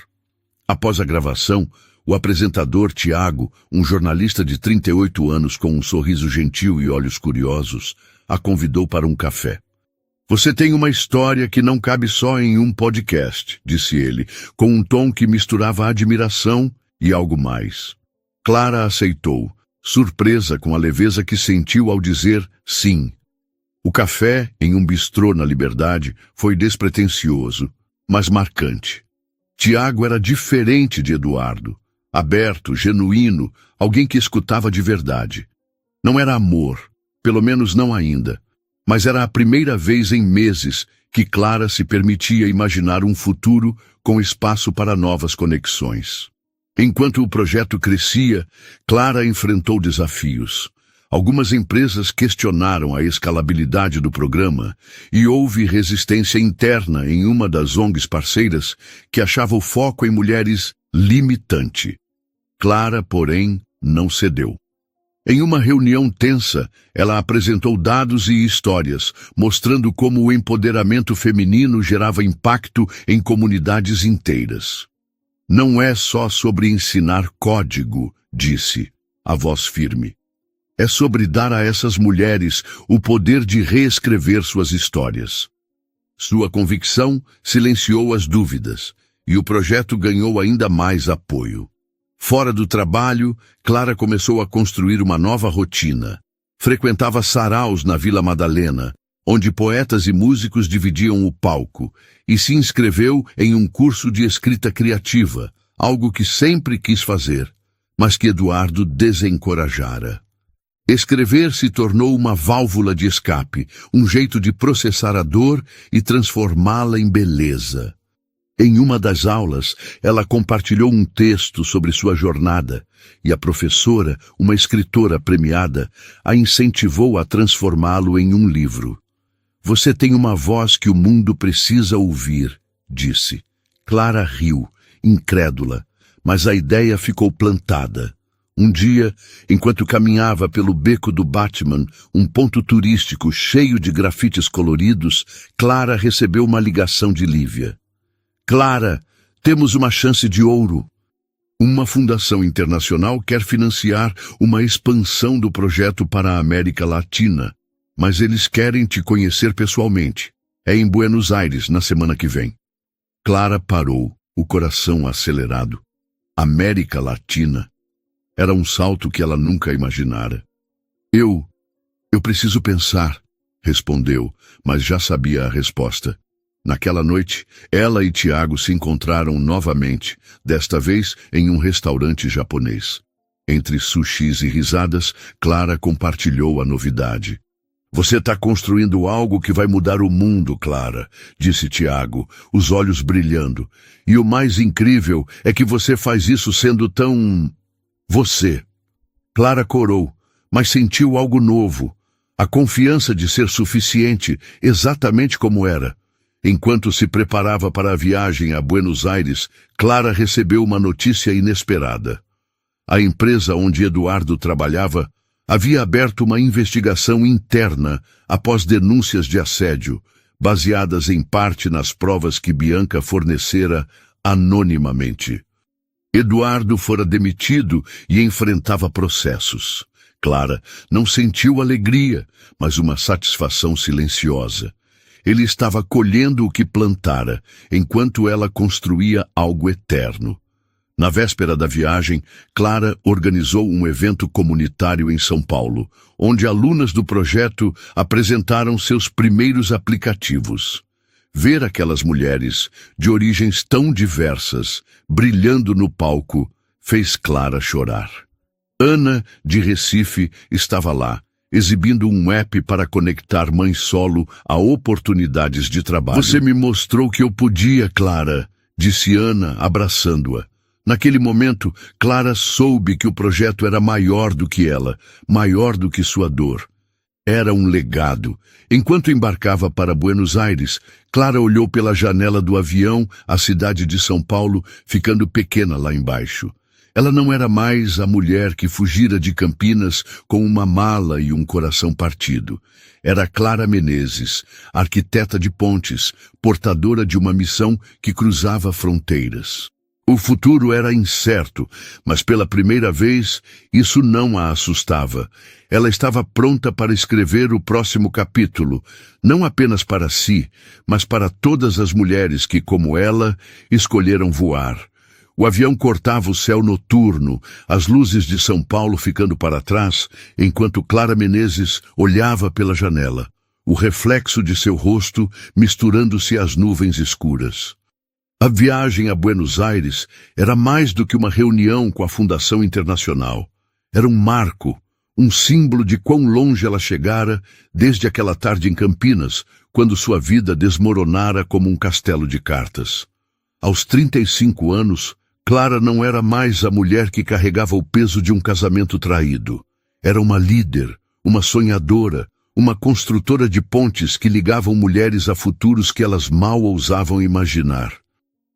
Após a gravação, o apresentador Tiago, um jornalista de 38 anos com um sorriso gentil e olhos curiosos, a convidou para um café. Você tem uma história que não cabe só em um podcast, disse ele, com um tom que misturava admiração e algo mais. Clara aceitou, surpresa com a leveza que sentiu ao dizer sim. O café, em um bistrô na Liberdade, foi despretensioso, mas marcante. Tiago era diferente de Eduardo. Aberto, genuíno, alguém que escutava de verdade. Não era amor, pelo menos não ainda, mas era a primeira vez em meses que Clara se permitia imaginar um futuro com espaço para novas conexões. Enquanto o projeto crescia, Clara enfrentou desafios. Algumas empresas questionaram a escalabilidade do programa e houve resistência interna em uma das ONGs parceiras que achava o foco em mulheres limitante. Clara, porém, não cedeu. Em uma reunião tensa, ela apresentou dados e histórias, mostrando como o empoderamento feminino gerava impacto em comunidades inteiras. Não é só sobre ensinar código, disse, a voz firme. É sobre dar a essas mulheres o poder de reescrever suas histórias. Sua convicção silenciou as dúvidas, e o projeto ganhou ainda mais apoio. Fora do trabalho, Clara começou a construir uma nova rotina. Frequentava saraus na Vila Madalena, onde poetas e músicos dividiam o palco, e se inscreveu em um curso de escrita criativa, algo que sempre quis fazer, mas que Eduardo desencorajara. Escrever se tornou uma válvula de escape, um jeito de processar a dor e transformá-la em beleza. Em uma das aulas, ela compartilhou um texto sobre sua jornada, e a professora, uma escritora premiada, a incentivou a transformá-lo em um livro. Você tem uma voz que o mundo precisa ouvir, disse. Clara riu, incrédula, mas a ideia ficou plantada. Um dia, enquanto caminhava pelo Beco do Batman, um ponto turístico cheio de grafites coloridos, Clara recebeu uma ligação de Lívia. Clara, temos uma chance de ouro. Uma fundação internacional quer financiar uma expansão do projeto para a América Latina, mas eles querem te conhecer pessoalmente. É em Buenos Aires, na semana que vem. Clara parou, o coração acelerado. América Latina. Era um salto que ela nunca imaginara. Eu preciso pensar, respondeu, mas já sabia a resposta. Naquela noite, ela e Tiago se encontraram novamente, desta vez em um restaurante japonês. Entre sushis e risadas, Clara compartilhou a novidade. Você está construindo algo que vai mudar o mundo, Clara, disse Tiago, os olhos brilhando. E o mais incrível é que você faz isso sendo tão... você. Clara corou, mas sentiu algo novo. A confiança de ser suficiente, exatamente como era. Enquanto se preparava para a viagem a Buenos Aires, Clara recebeu uma notícia inesperada. A empresa onde Eduardo trabalhava havia aberto uma investigação interna após denúncias de assédio, baseadas em parte nas provas que Bianca fornecera anonimamente. Eduardo fora demitido e enfrentava processos. Clara não sentiu alegria, mas uma satisfação silenciosa. Ele estava colhendo o que plantara, enquanto ela construía algo eterno. Na véspera da viagem, Clara organizou um evento comunitário em São Paulo, onde alunas do projeto apresentaram seus primeiros aplicativos. Ver aquelas mulheres, de origens tão diversas, brilhando no palco, fez Clara chorar. Ana, de Recife, estava lá, exibindo um app para conectar mães solo a oportunidades de trabalho. Você me mostrou que eu podia, Clara, disse Ana, abraçando-a. Naquele momento, Clara soube que o projeto era maior do que ela, maior do que sua dor. Era um legado. Enquanto embarcava para Buenos Aires, Clara olhou pela janela do avião a cidade de São Paulo, ficando pequena lá embaixo. Ela não era mais a mulher que fugira de Campinas com uma mala e um coração partido. Era Clara Menezes, arquiteta de pontes, portadora de uma missão que cruzava fronteiras. O futuro era incerto, mas pela primeira vez isso não a assustava. Ela estava pronta para escrever o próximo capítulo, não apenas para si, mas para todas as mulheres que, como ela, escolheram voar. O avião cortava o céu noturno, as luzes de São Paulo ficando para trás, enquanto Clara Menezes olhava pela janela, o reflexo de seu rosto misturando-se às nuvens escuras. A viagem a Buenos Aires era mais do que uma reunião com a Fundação Internacional. Era um marco, um símbolo de quão longe ela chegara desde aquela tarde em Campinas, quando sua vida desmoronara como um castelo de cartas. Aos 35 anos, Clara não era mais a mulher que carregava o peso de um casamento traído. Era uma líder, uma sonhadora, uma construtora de pontes que ligavam mulheres a futuros que elas mal ousavam imaginar.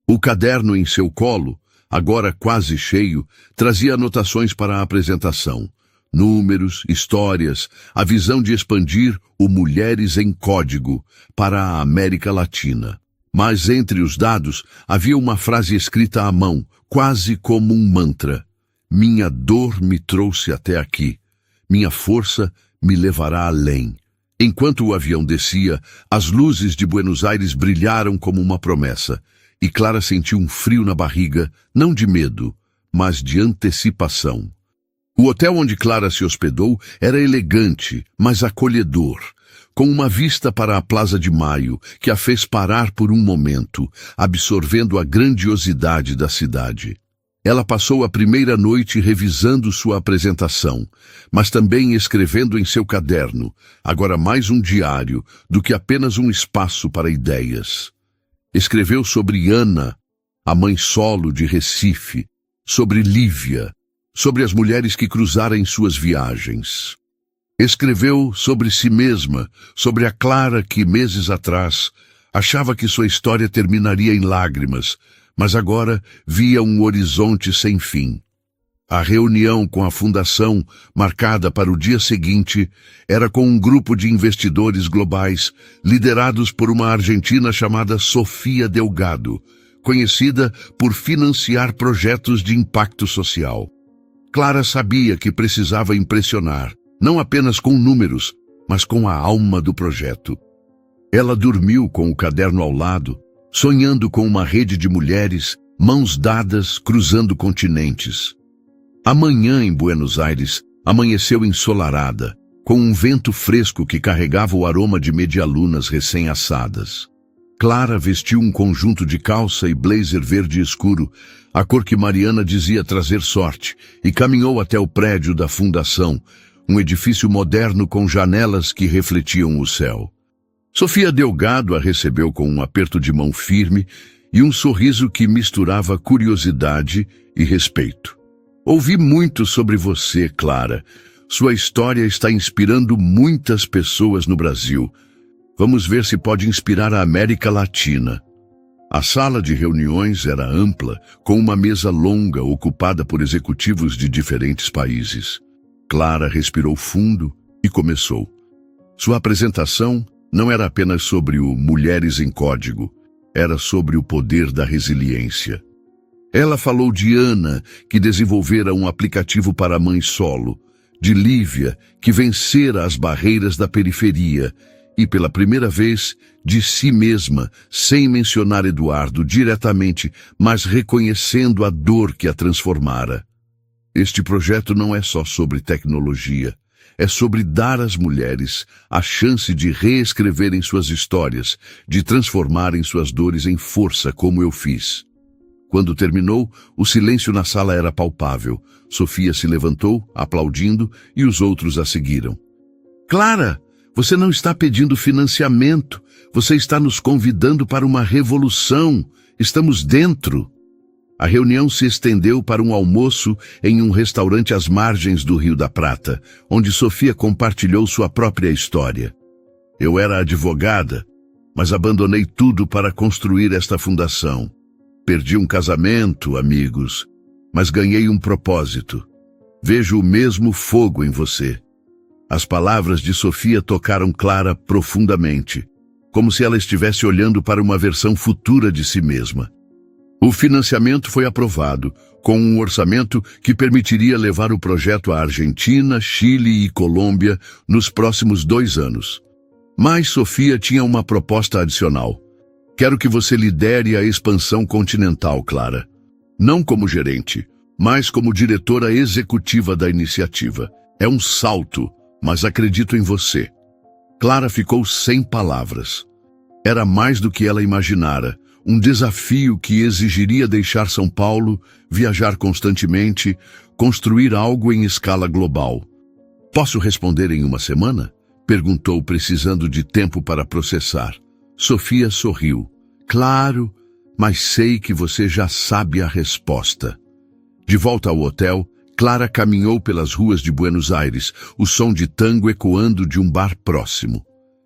O caderno em seu colo, agora quase cheio, trazia anotações para a apresentação. Números, histórias, a visão de expandir o Mulheres em Código para a América Latina. Mas entre os dados havia uma frase escrita à mão, quase como um mantra. Minha dor me trouxe até aqui. Minha força me levará além. Enquanto o avião descia, as luzes de Buenos Aires brilharam como uma promessa. E Clara sentiu um frio na barriga, não de medo, mas de antecipação. O hotel onde Clara se hospedou era elegante, mas acolhedor, com uma vista para a Plaza de Maio, que a fez parar por um momento, absorvendo a grandiosidade da cidade. Ela passou a primeira noite revisando sua apresentação, mas também escrevendo em seu caderno, agora mais um diário do que apenas um espaço para ideias. Escreveu sobre Ana, a mãe solo de Recife, sobre Lívia, sobre as mulheres que cruzaram em suas viagens. Escreveu sobre si mesma, sobre a Clara que, meses atrás, achava que sua história terminaria em lágrimas, mas agora via um horizonte sem fim. A reunião com a fundação, marcada para o dia seguinte, era com um grupo de investidores globais, liderados por uma argentina chamada Sofia Delgado, conhecida por financiar projetos de impacto social. Clara sabia que precisava impressionar, não apenas com números, mas com a alma do projeto. Ela dormiu com o caderno ao lado, sonhando com uma rede de mulheres, mãos dadas, cruzando continentes. A manhã em Buenos Aires amanheceu ensolarada, com um vento fresco que carregava o aroma de medialunas recém-assadas. Clara vestiu um conjunto de calça e blazer verde escuro, a cor que Mariana dizia trazer sorte, e caminhou até o prédio da fundação, um edifício moderno com janelas que refletiam o céu. Sofia Delgado a recebeu com um aperto de mão firme e um sorriso que misturava curiosidade e respeito. Ouvi muito sobre você, Clara. Sua história está inspirando muitas pessoas no Brasil. Vamos ver se pode inspirar a América Latina. A sala de reuniões era ampla, com uma mesa longa ocupada por executivos de diferentes países. Clara respirou fundo e começou. Sua apresentação não era apenas sobre o Mulheres em Código, era sobre o poder da resiliência. Ela falou de Ana, que desenvolvera um aplicativo para mãe solo, de Lívia, que vencera as barreiras da periferia, e pela primeira vez, de si mesma, sem mencionar Eduardo diretamente, mas reconhecendo a dor que a transformara. Este projeto não é só sobre tecnologia, é sobre dar às mulheres a chance de reescreverem suas histórias, de transformarem suas dores em força, como eu fiz. Quando terminou, o silêncio na sala era palpável. Sofia se levantou, aplaudindo, e os outros a seguiram. Clara, você não está pedindo financiamento, você está nos convidando para uma revolução. Estamos dentro. A reunião se estendeu para um almoço em um restaurante às margens do Rio da Prata, onde Sofia compartilhou sua própria história. Eu era advogada, mas abandonei tudo para construir esta fundação. Perdi um casamento, amigos, mas ganhei um propósito. Vejo o mesmo fogo em você. As palavras de Sofia tocaram Clara profundamente, como se ela estivesse olhando para uma versão futura de si mesma. O financiamento foi aprovado, com um orçamento que permitiria levar o projeto à Argentina, Chile e Colômbia nos próximos 2 anos. Mas Sofia tinha uma proposta adicional. Quero que você lidere a expansão continental, Clara. Não como gerente, mas como diretora executiva da iniciativa. É um salto, mas acredito em você. Clara ficou sem palavras. Era mais do que ela imaginara. Um desafio que exigiria deixar São Paulo, viajar constantemente, construir algo em escala global. Posso responder em 1 semana? Perguntou, precisando de tempo para processar. Sofia sorriu. Claro, mas sei que você já sabe a resposta. De volta ao hotel, Clara caminhou pelas ruas de Buenos Aires, o som de tango ecoando de um bar próximo.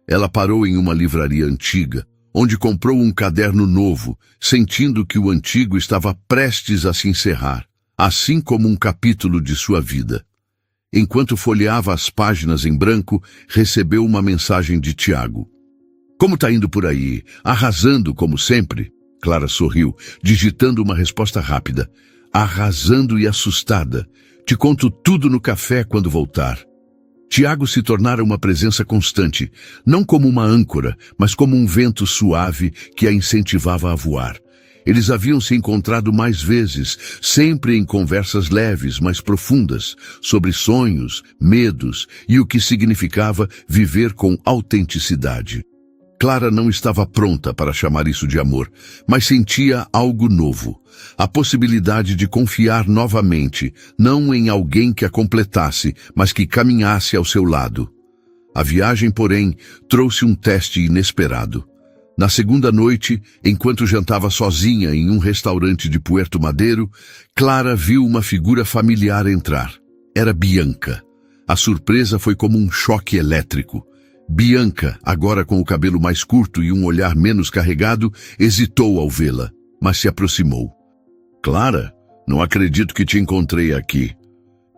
Ela parou em uma livraria antiga, onde comprou um caderno novo, sentindo que o antigo estava prestes a se encerrar, assim como um capítulo de sua vida. Enquanto folheava as páginas em branco, recebeu uma mensagem de Tiago. Como tá indo por aí? Arrasando, como sempre? Clara sorriu, digitando uma resposta rápida. Arrasando e assustada. Te conto tudo no café quando voltar. Tiago se tornara uma presença constante, não como uma âncora, mas como um vento suave que a incentivava a voar. Eles haviam se encontrado mais vezes, sempre em conversas leves, mas profundas, sobre sonhos, medos e o que significava viver com autenticidade. Clara não estava pronta para chamar isso de amor, mas sentia algo novo. A possibilidade de confiar novamente, não em alguém que a completasse, mas que caminhasse ao seu lado. A viagem, porém, trouxe um teste inesperado. Na segunda noite, enquanto jantava sozinha em um restaurante de Puerto Madeiro, Clara viu uma figura familiar entrar. Era Bianca. A surpresa foi como um choque elétrico. Bianca, agora com o cabelo mais curto e um olhar menos carregado, hesitou ao vê-la, mas se aproximou. Clara, não acredito que te encontrei aqui.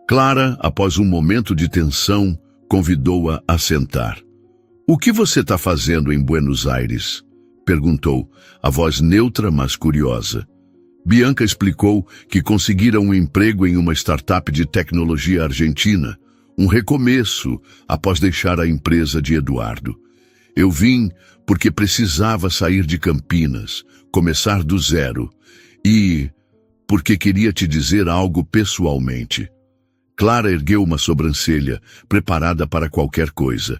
Clara, após um momento de tensão, convidou-a a sentar. O que você está fazendo em Buenos Aires? Perguntou, a voz neutra, mas curiosa. Bianca explicou que conseguira um emprego em uma startup de tecnologia argentina, um recomeço após deixar a empresa de Eduardo. Eu vim porque precisava sair de Campinas, começar do zero, e porque queria te dizer algo pessoalmente. Clara ergueu uma sobrancelha, preparada para qualquer coisa.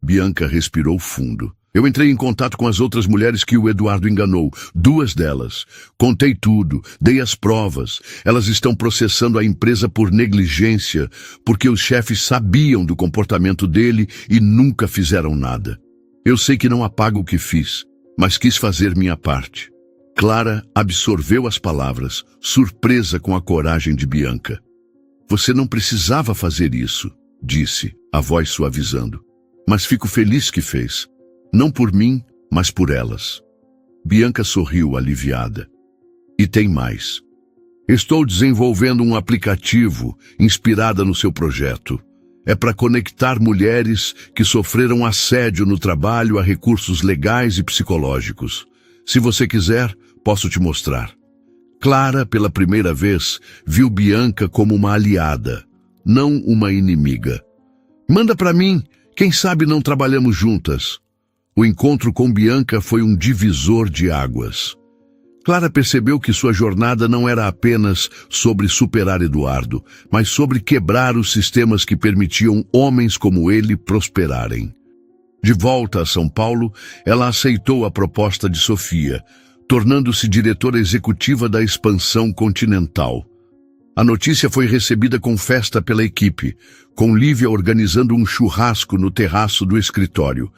Bianca respirou fundo. Eu entrei em contato com as outras mulheres que o Eduardo enganou, 2 delas. Contei tudo, dei as provas. Elas estão processando a empresa por negligência, porque os chefes sabiam do comportamento dele e nunca fizeram nada. Eu sei que não apago o que fiz, mas quis fazer minha parte. Clara absorveu as palavras, surpresa com a coragem de Bianca. Você não precisava fazer isso, disse, a voz suavizando. Mas fico feliz que fez. Não por mim, mas por elas. Bianca sorriu aliviada. E tem mais. Estou desenvolvendo um aplicativo inspirado no seu projeto. É para conectar mulheres que sofreram assédio no trabalho a recursos legais e psicológicos. Se você quiser, posso te mostrar. Clara, pela primeira vez, viu Bianca como uma aliada, não uma inimiga. Manda para mim, quem sabe não trabalhamos juntas. O encontro com Bianca foi um divisor de águas. Clara percebeu que sua jornada não era apenas sobre superar Eduardo, mas sobre quebrar os sistemas que permitiam homens como ele prosperarem. De volta a São Paulo, ela aceitou a proposta de Sofia, tornando-se diretora executiva da expansão continental. A notícia foi recebida com festa pela equipe, com Lívia organizando um churrasco no terraço do escritório,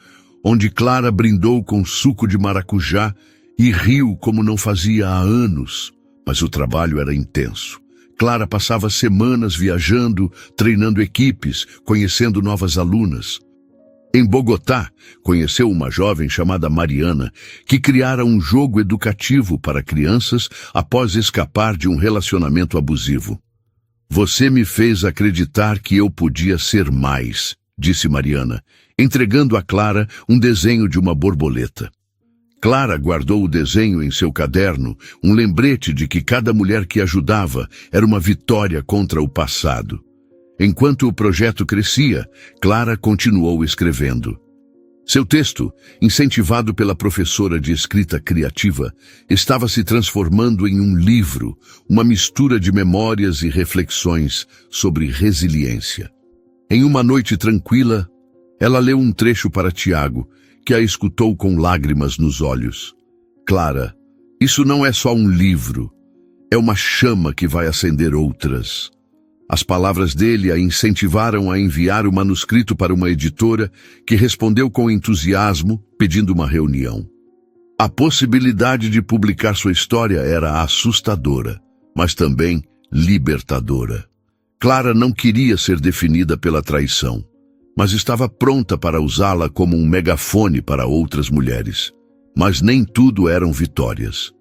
onde Clara brindou com suco de maracujá e riu como não fazia há anos, mas o trabalho era intenso. Clara passava semanas viajando, treinando equipes, conhecendo novas alunas. Em Bogotá, conheceu uma jovem chamada Mariana, que criara um jogo educativo para crianças após escapar de um relacionamento abusivo. "Você me fez acreditar que eu podia ser mais", disse Mariana, entregando a Clara um desenho de uma borboleta. Clara guardou o desenho em seu caderno, um lembrete de que cada mulher que ajudava era uma vitória contra o passado. Enquanto o projeto crescia, Clara continuou escrevendo. Seu texto, incentivado pela professora de escrita criativa, estava se transformando em um livro, uma mistura de memórias e reflexões sobre resiliência. Em uma noite tranquila, ela leu um trecho para Tiago, que a escutou com lágrimas nos olhos. "Clara, isso não é só um livro, é uma chama que vai acender outras." As palavras dele a incentivaram a enviar o manuscrito para uma editora, que respondeu com entusiasmo, pedindo uma reunião. A possibilidade de publicar sua história era assustadora, mas também libertadora. Clara não queria ser definida pela traição, mas estava pronta para usá-la como um megafone para outras mulheres. Mas nem tudo eram vitórias.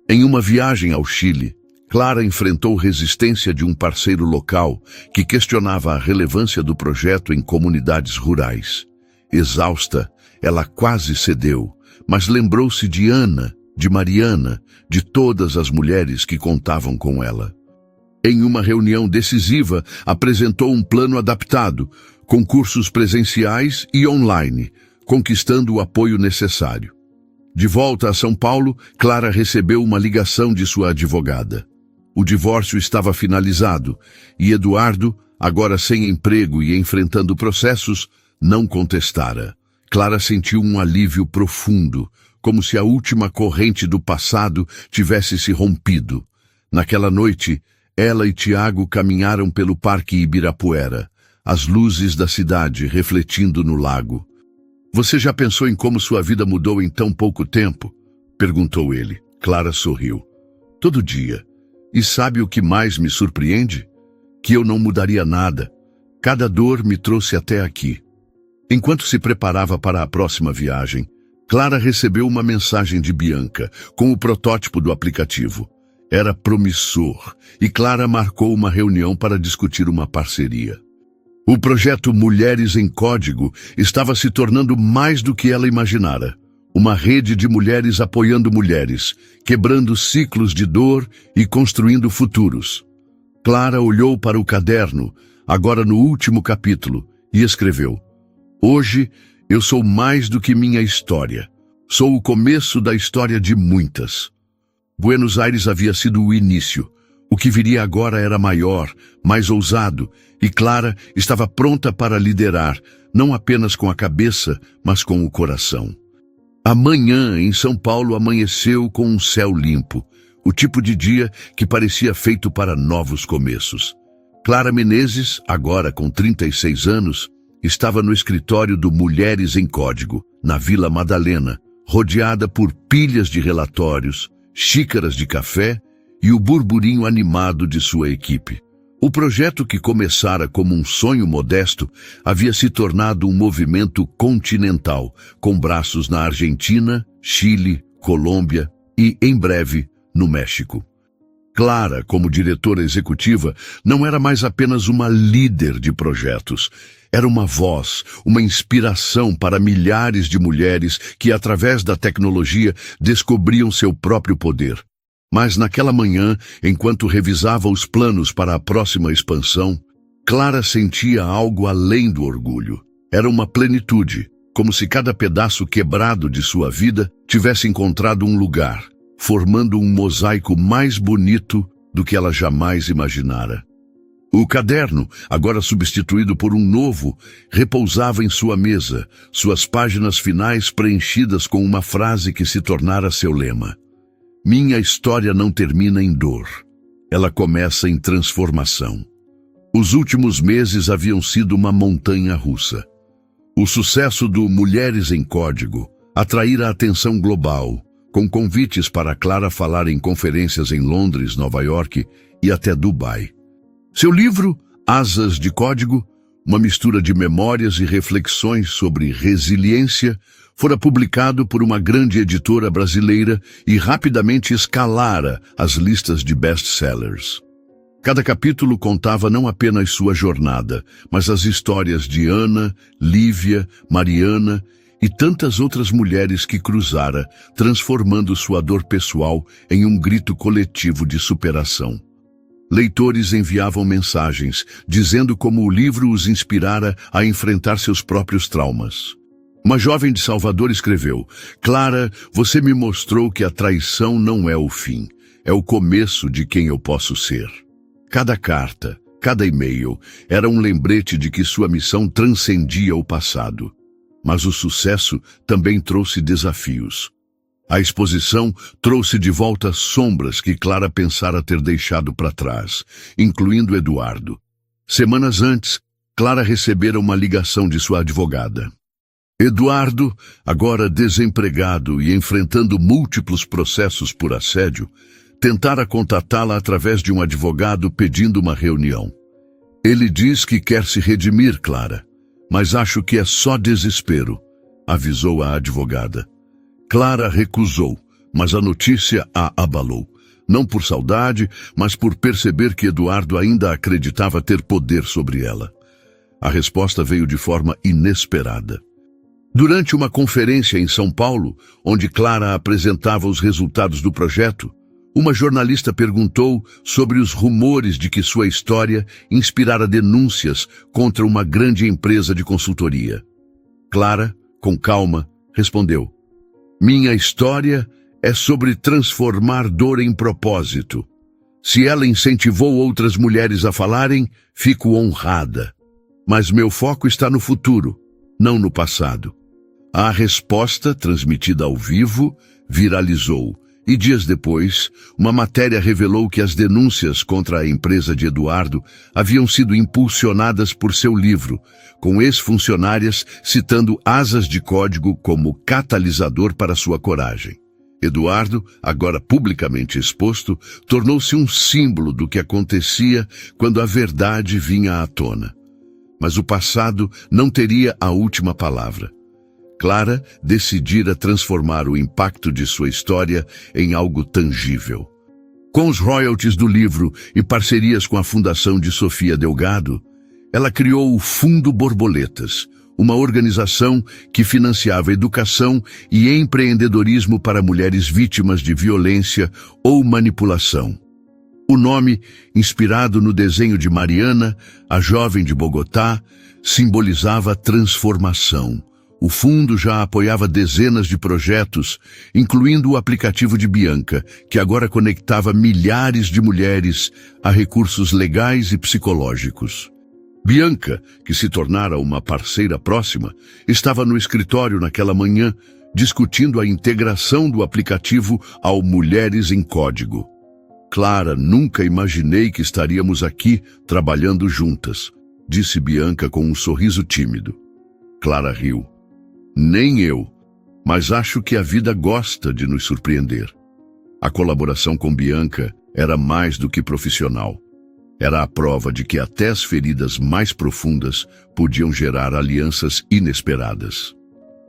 Em uma viagem ao Chile, Clara enfrentou resistência de um parceiro local que questionava a relevância do projeto em comunidades rurais. Exausta, ela quase cedeu, mas lembrou-se de Ana, de Mariana, de todas as mulheres que contavam com ela. Em uma reunião decisiva, apresentou um plano adaptado, com cursos presenciais e online, conquistando o apoio necessário. De volta a São Paulo, Clara recebeu uma ligação de sua advogada. O divórcio estava finalizado e Eduardo, agora sem emprego e enfrentando processos, não contestara. Clara sentiu um alívio profundo, como se a última corrente do passado tivesse se rompido. Naquela noite, ela e Tiago caminharam pelo Parque Ibirapuera, as luzes da cidade refletindo no lago. "Você já pensou em como sua vida mudou em tão pouco tempo?" perguntou ele. Clara sorriu. "Todo dia. E sabe o que mais me surpreende? Que eu não mudaria nada. Cada dor me trouxe até aqui." Enquanto se preparava para a próxima viagem, Clara recebeu uma mensagem de Bianca, com o protótipo do aplicativo. Era promissor, e Clara marcou uma reunião para discutir uma parceria. O projeto Mulheres em Código estava se tornando mais do que ela imaginara. Uma rede de mulheres apoiando mulheres, quebrando ciclos de dor e construindo futuros. Clara olhou para o caderno, agora no último capítulo, e escreveu: "Hoje eu sou mais do que minha história. Sou o começo da história de muitas." Buenos Aires havia sido o início. O que viria agora era maior, mais ousado, e Clara estava pronta para liderar, não apenas com a cabeça, mas com o coração. Amanhã, em São Paulo, amanheceu com um céu limpo, o tipo de dia que parecia feito para novos começos. Clara Menezes, agora com 36 anos, estava no escritório do Mulheres em Código, na Vila Madalena, rodeada por pilhas de relatórios, xícaras de café e o burburinho animado de sua equipe. O projeto, que começara como um sonho modesto, havia se tornado um movimento continental, com braços na Argentina, Chile, Colômbia e, em breve, no México. Clara, como diretora executiva, não era mais apenas uma líder de projetos. Era uma voz, uma inspiração para milhares de mulheres que, através da tecnologia, descobriam seu próprio poder. Mas naquela manhã, enquanto revisava os planos para a próxima expansão, Clara sentia algo além do orgulho. Era uma plenitude, como se cada pedaço quebrado de sua vida tivesse encontrado um lugar, formando um mosaico mais bonito do que ela jamais imaginara. O caderno, agora substituído por um novo, repousava em sua mesa, suas páginas finais preenchidas com uma frase que se tornara seu lema: "Minha história não termina em dor. Ela começa em transformação." Os últimos meses haviam sido uma montanha-russa. O sucesso do Mulheres em Código atraíra a atenção global. com convites para Clara falar em conferências em Londres, Nova York e até Dubai. Seu livro, Asas de Código, uma mistura de memórias e reflexões sobre resiliência, fora publicado por uma grande editora brasileira e rapidamente escalara as listas de best-sellers. Cada capítulo contava não apenas sua jornada, mas as histórias de Ana, Lívia, Mariana e tantas outras mulheres que cruzara, transformando sua dor pessoal em um grito coletivo de superação. Leitores enviavam mensagens, dizendo como o livro os inspirara a enfrentar seus próprios traumas. Uma jovem de Salvador escreveu: Clara, você me mostrou que a traição não é o fim, é o começo de quem eu posso ser. Cada carta, cada e-mail, era um lembrete de que sua missão transcendia o passado. Mas o sucesso também trouxe desafios. A exposição trouxe de volta sombras que Clara pensara ter deixado para trás, incluindo Eduardo. Semanas antes, Clara recebera uma ligação de sua advogada. Eduardo, agora desempregado e enfrentando múltiplos processos por assédio, tentara contatá-la através de um advogado pedindo uma reunião. Ele diz que quer se redimir, Clara, mas acho que é só desespero, avisou a advogada. Clara recusou, mas a notícia a abalou. Não por saudade, mas por perceber que Eduardo ainda acreditava ter poder sobre ela. A resposta veio de forma inesperada. Durante uma conferência em São Paulo, onde Clara apresentava os resultados do projeto, uma jornalista perguntou sobre os rumores de que sua história inspirara denúncias contra uma grande empresa de consultoria. Clara, com calma, respondeu: Minha história é sobre transformar dor em propósito. Se ela incentivou outras mulheres a falarem, fico honrada. Mas meu foco está no futuro, não no passado. A resposta, transmitida ao vivo, viralizou. E dias depois, uma matéria revelou que as denúncias contra a empresa de Eduardo haviam sido impulsionadas por seu livro, com ex-funcionárias citando Asas de Código como catalisador para sua coragem. Eduardo, agora publicamente exposto, tornou-se um símbolo do que acontecia quando a verdade vinha à tona. Mas o passado não teria a última palavra. Clara decidira transformar o impacto de sua história em algo tangível. Com os royalties do livro e parcerias com a Fundação de Sofia Delgado, ela criou o Fundo Borboletas, uma organização que financiava educação e empreendedorismo para mulheres vítimas de violência ou manipulação. O nome, inspirado no desenho de Mariana, a jovem de Bogotá, simbolizava transformação. O fundo já apoiava dezenas de projetos, incluindo o aplicativo de Bianca, que agora conectava milhares de mulheres a recursos legais e psicológicos. Bianca, que se tornara uma parceira próxima, estava no escritório naquela manhã, discutindo a integração do aplicativo ao Mulheres em Código. Clara, nunca imaginei que estaríamos aqui trabalhando juntas, disse Bianca com um sorriso tímido. Clara riu. Nem eu, mas acho que a vida gosta de nos surpreender. A colaboração com Bianca era mais do que profissional. Era a prova de que até as feridas mais profundas podiam gerar alianças inesperadas.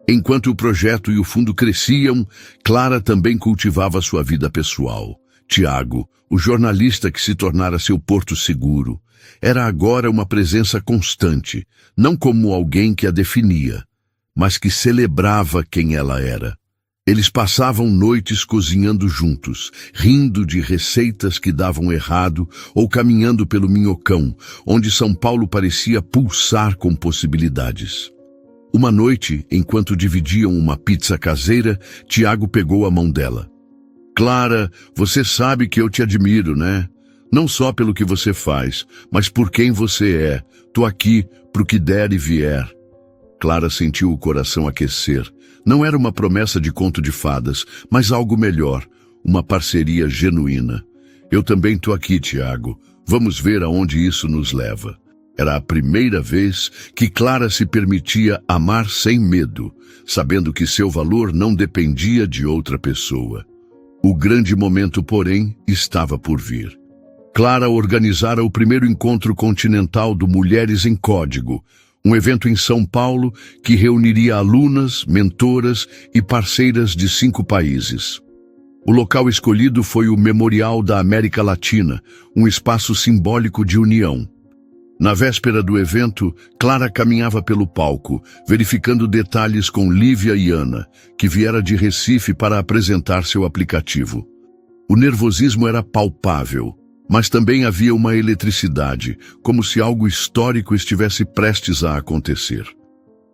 Enquanto o projeto e o fundo cresciam, Clara também cultivava sua vida pessoal. Tiago, o jornalista que se tornara seu porto seguro, era agora uma presença constante, não como alguém que a definia, mas que celebrava quem ela era. Eles passavam noites cozinhando juntos, rindo de receitas que davam errado ou caminhando pelo Minhocão, onde São Paulo parecia pulsar com possibilidades. Uma noite, enquanto dividiam uma pizza caseira, Tiago pegou a mão dela. Clara, você sabe que eu te admiro, né? Não só pelo que você faz, mas por quem você é. Tô aqui pro que der e vier. Clara sentiu o coração aquecer. Não era uma promessa de conto de fadas, mas algo melhor, uma parceria genuína. Eu também tô aqui, Tiago. Vamos ver aonde isso nos leva. Era a primeira vez que Clara se permitia amar sem medo, sabendo que seu valor não dependia de outra pessoa. O grande momento, porém, estava por vir. Clara organizara o primeiro encontro continental do Mulheres em Código, um evento em São Paulo que reuniria alunas, mentoras e parceiras de 5 países. O local escolhido foi o Memorial da América Latina, um espaço simbólico de união. Na véspera do evento, Clara caminhava pelo palco, verificando detalhes com Lívia e Ana, que viera de Recife para apresentar seu aplicativo. O nervosismo era palpável, mas também havia uma eletricidade, como se algo histórico estivesse prestes a acontecer.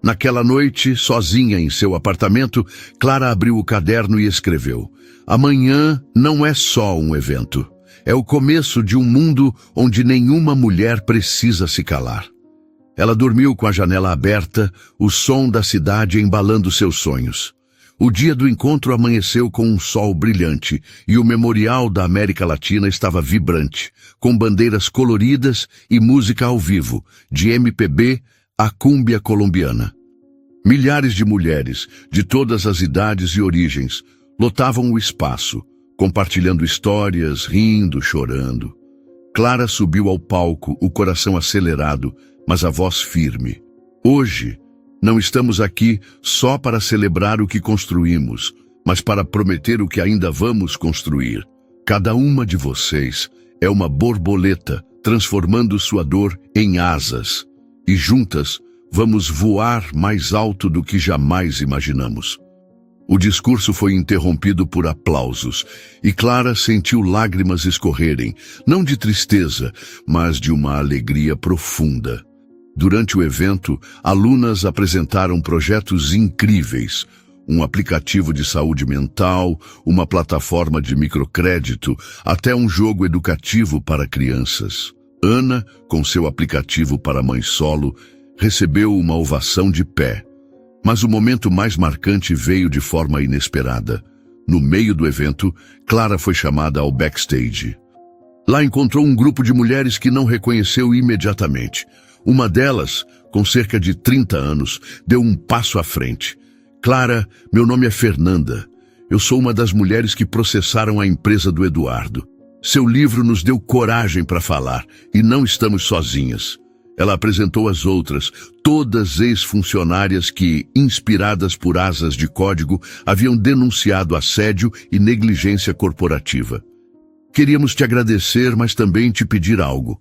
Naquela noite, sozinha em seu apartamento, Clara abriu o caderno e escreveu: "Amanhã não é só um evento. É o começo de um mundo onde nenhuma mulher precisa se calar." Ela dormiu com a janela aberta, o som da cidade embalando seus sonhos. O dia do encontro amanheceu com um sol brilhante e o Memorial da América Latina estava vibrante, com bandeiras coloridas e música ao vivo, de MPB a cúmbia colombiana. Milhares de mulheres, de todas as idades e origens, lotavam o espaço, compartilhando histórias, rindo, chorando. Clara subiu ao palco, o coração acelerado, mas a voz firme. "Hoje, não estamos aqui só para celebrar o que construímos, mas para prometer o que ainda vamos construir. Cada uma de vocês é uma borboleta, transformando sua dor em asas. E juntas, vamos voar mais alto do que jamais imaginamos." O discurso foi interrompido por aplausos, e Clara sentiu lágrimas escorrerem, não de tristeza, mas de uma alegria profunda. Durante o evento, alunas apresentaram projetos incríveis: um aplicativo de saúde mental, uma plataforma de microcrédito, até um jogo educativo para crianças. Ana, com seu aplicativo para mãe solo, recebeu uma ovação de pé. Mas o momento mais marcante veio de forma inesperada. No meio do evento, Clara foi chamada ao backstage. Lá encontrou um grupo de mulheres que não reconheceu imediatamente. Uma delas, com cerca de 30 anos, deu um passo à frente. "Clara, meu nome é Fernanda. Eu sou uma das mulheres que processaram a empresa do Eduardo. Seu livro nos deu coragem para falar, e não estamos sozinhas." Ela apresentou as outras, todas ex-funcionárias que, inspiradas por asas de código, haviam denunciado assédio e negligência corporativa. "Queríamos te agradecer, mas também te pedir algo.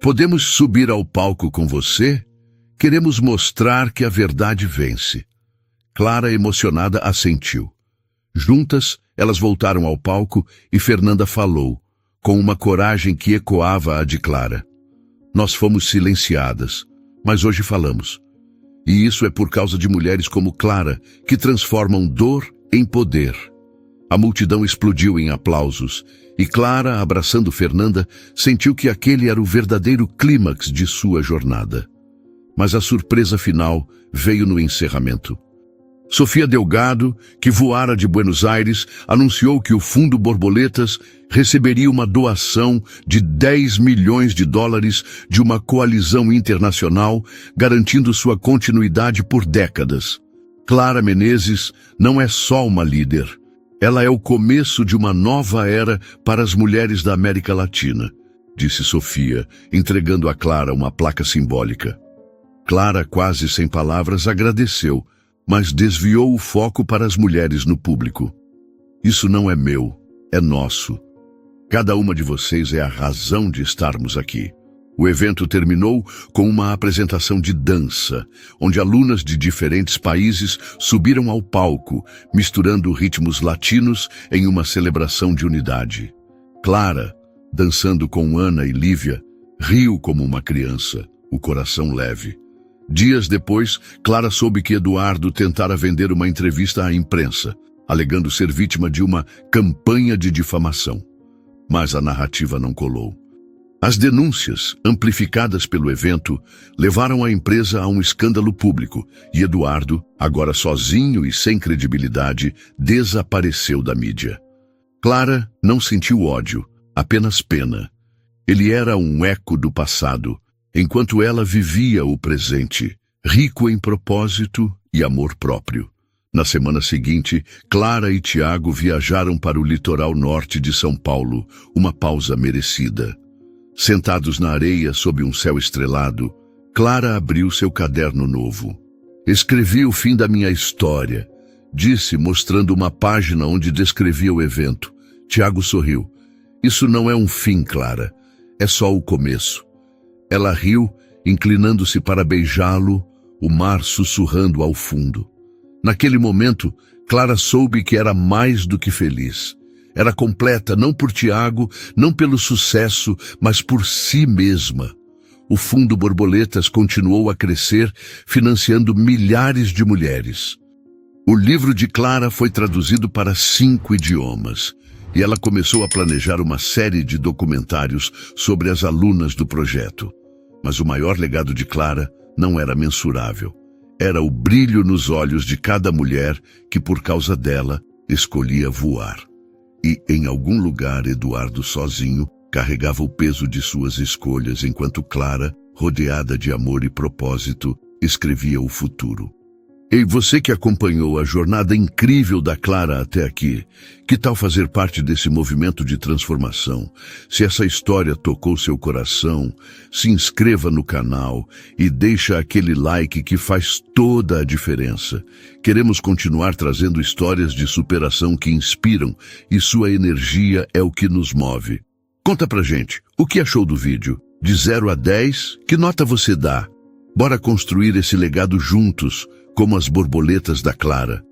Podemos subir ao palco com você? Queremos mostrar que a verdade vence." Clara, emocionada, assentiu. Juntas, elas voltaram ao palco e Fernanda falou, com uma coragem que ecoava a de Clara. "Nós fomos silenciadas, mas hoje falamos. E isso é por causa de mulheres como Clara, que transformam dor em poder." A multidão explodiu em aplausos, e Clara, abraçando Fernanda, sentiu que aquele era o verdadeiro clímax de sua jornada. Mas a surpresa final veio no encerramento. Sofia Delgado, que voara de Buenos Aires, anunciou que o Fundo Borboletas receberia uma doação de $10 milhões de uma coalizão internacional, garantindo sua continuidade por décadas. Clara Menezes não é só uma líder. Ela é o começo de uma nova era para as mulheres da América Latina, disse Sofia, entregando a Clara uma placa simbólica. Clara, quase sem palavras, agradeceu, mas desviou o foco para as mulheres no público. "Isso não é meu, é nosso. Cada uma de vocês é a razão de estarmos aqui." O evento terminou com uma apresentação de dança, onde alunas de diferentes países subiram ao palco, misturando ritmos latinos em uma celebração de unidade. Clara, dançando com Ana e Lívia, riu como uma criança, o coração leve. Dias depois, Clara soube que Eduardo tentara vender uma entrevista à imprensa, alegando ser vítima de uma campanha de difamação. Mas a narrativa não colou. As denúncias, amplificadas pelo evento, levaram a empresa a um escândalo público e Eduardo, agora sozinho e sem credibilidade, desapareceu da mídia. Clara não sentiu ódio, apenas pena. Ele era um eco do passado, enquanto ela vivia o presente, rico em propósito e amor próprio. Na semana seguinte, Clara e Tiago viajaram para o litoral norte de São Paulo, uma pausa merecida. Sentados na areia sob um céu estrelado, Clara abriu seu caderno novo. Escrevi o fim da minha história, disse, mostrando uma página onde descrevia o evento. Tiago sorriu. Isso não é um fim, Clara. É só o começo. Ela riu, inclinando-se para beijá-lo, o mar sussurrando ao fundo. Naquele momento, Clara soube que era mais do que feliz. Era completa não por Tiago, não pelo sucesso, mas por si mesma. O Fundo Borboletas continuou a crescer, financiando milhares de mulheres. O livro de Clara foi traduzido para 5 idiomas, e ela começou a planejar uma série de documentários sobre as alunas do projeto. Mas o maior legado de Clara não era mensurável. Era o brilho nos olhos de cada mulher que, por causa dela, escolhia voar. E, em algum lugar, Eduardo sozinho carregava o peso de suas escolhas, enquanto Clara, rodeada de amor e propósito, escrevia o futuro. E você que acompanhou a jornada incrível da Clara até aqui, que tal fazer parte desse movimento de transformação? Se essa história tocou seu coração, se inscreva no canal e deixa aquele like que faz toda a diferença. Queremos continuar trazendo histórias de superação que inspiram e sua energia é o que nos move. Conta pra gente, o que achou do vídeo? De 0 a 10, que nota você dá? Bora construir esse legado juntos, como as borboletas da Clara.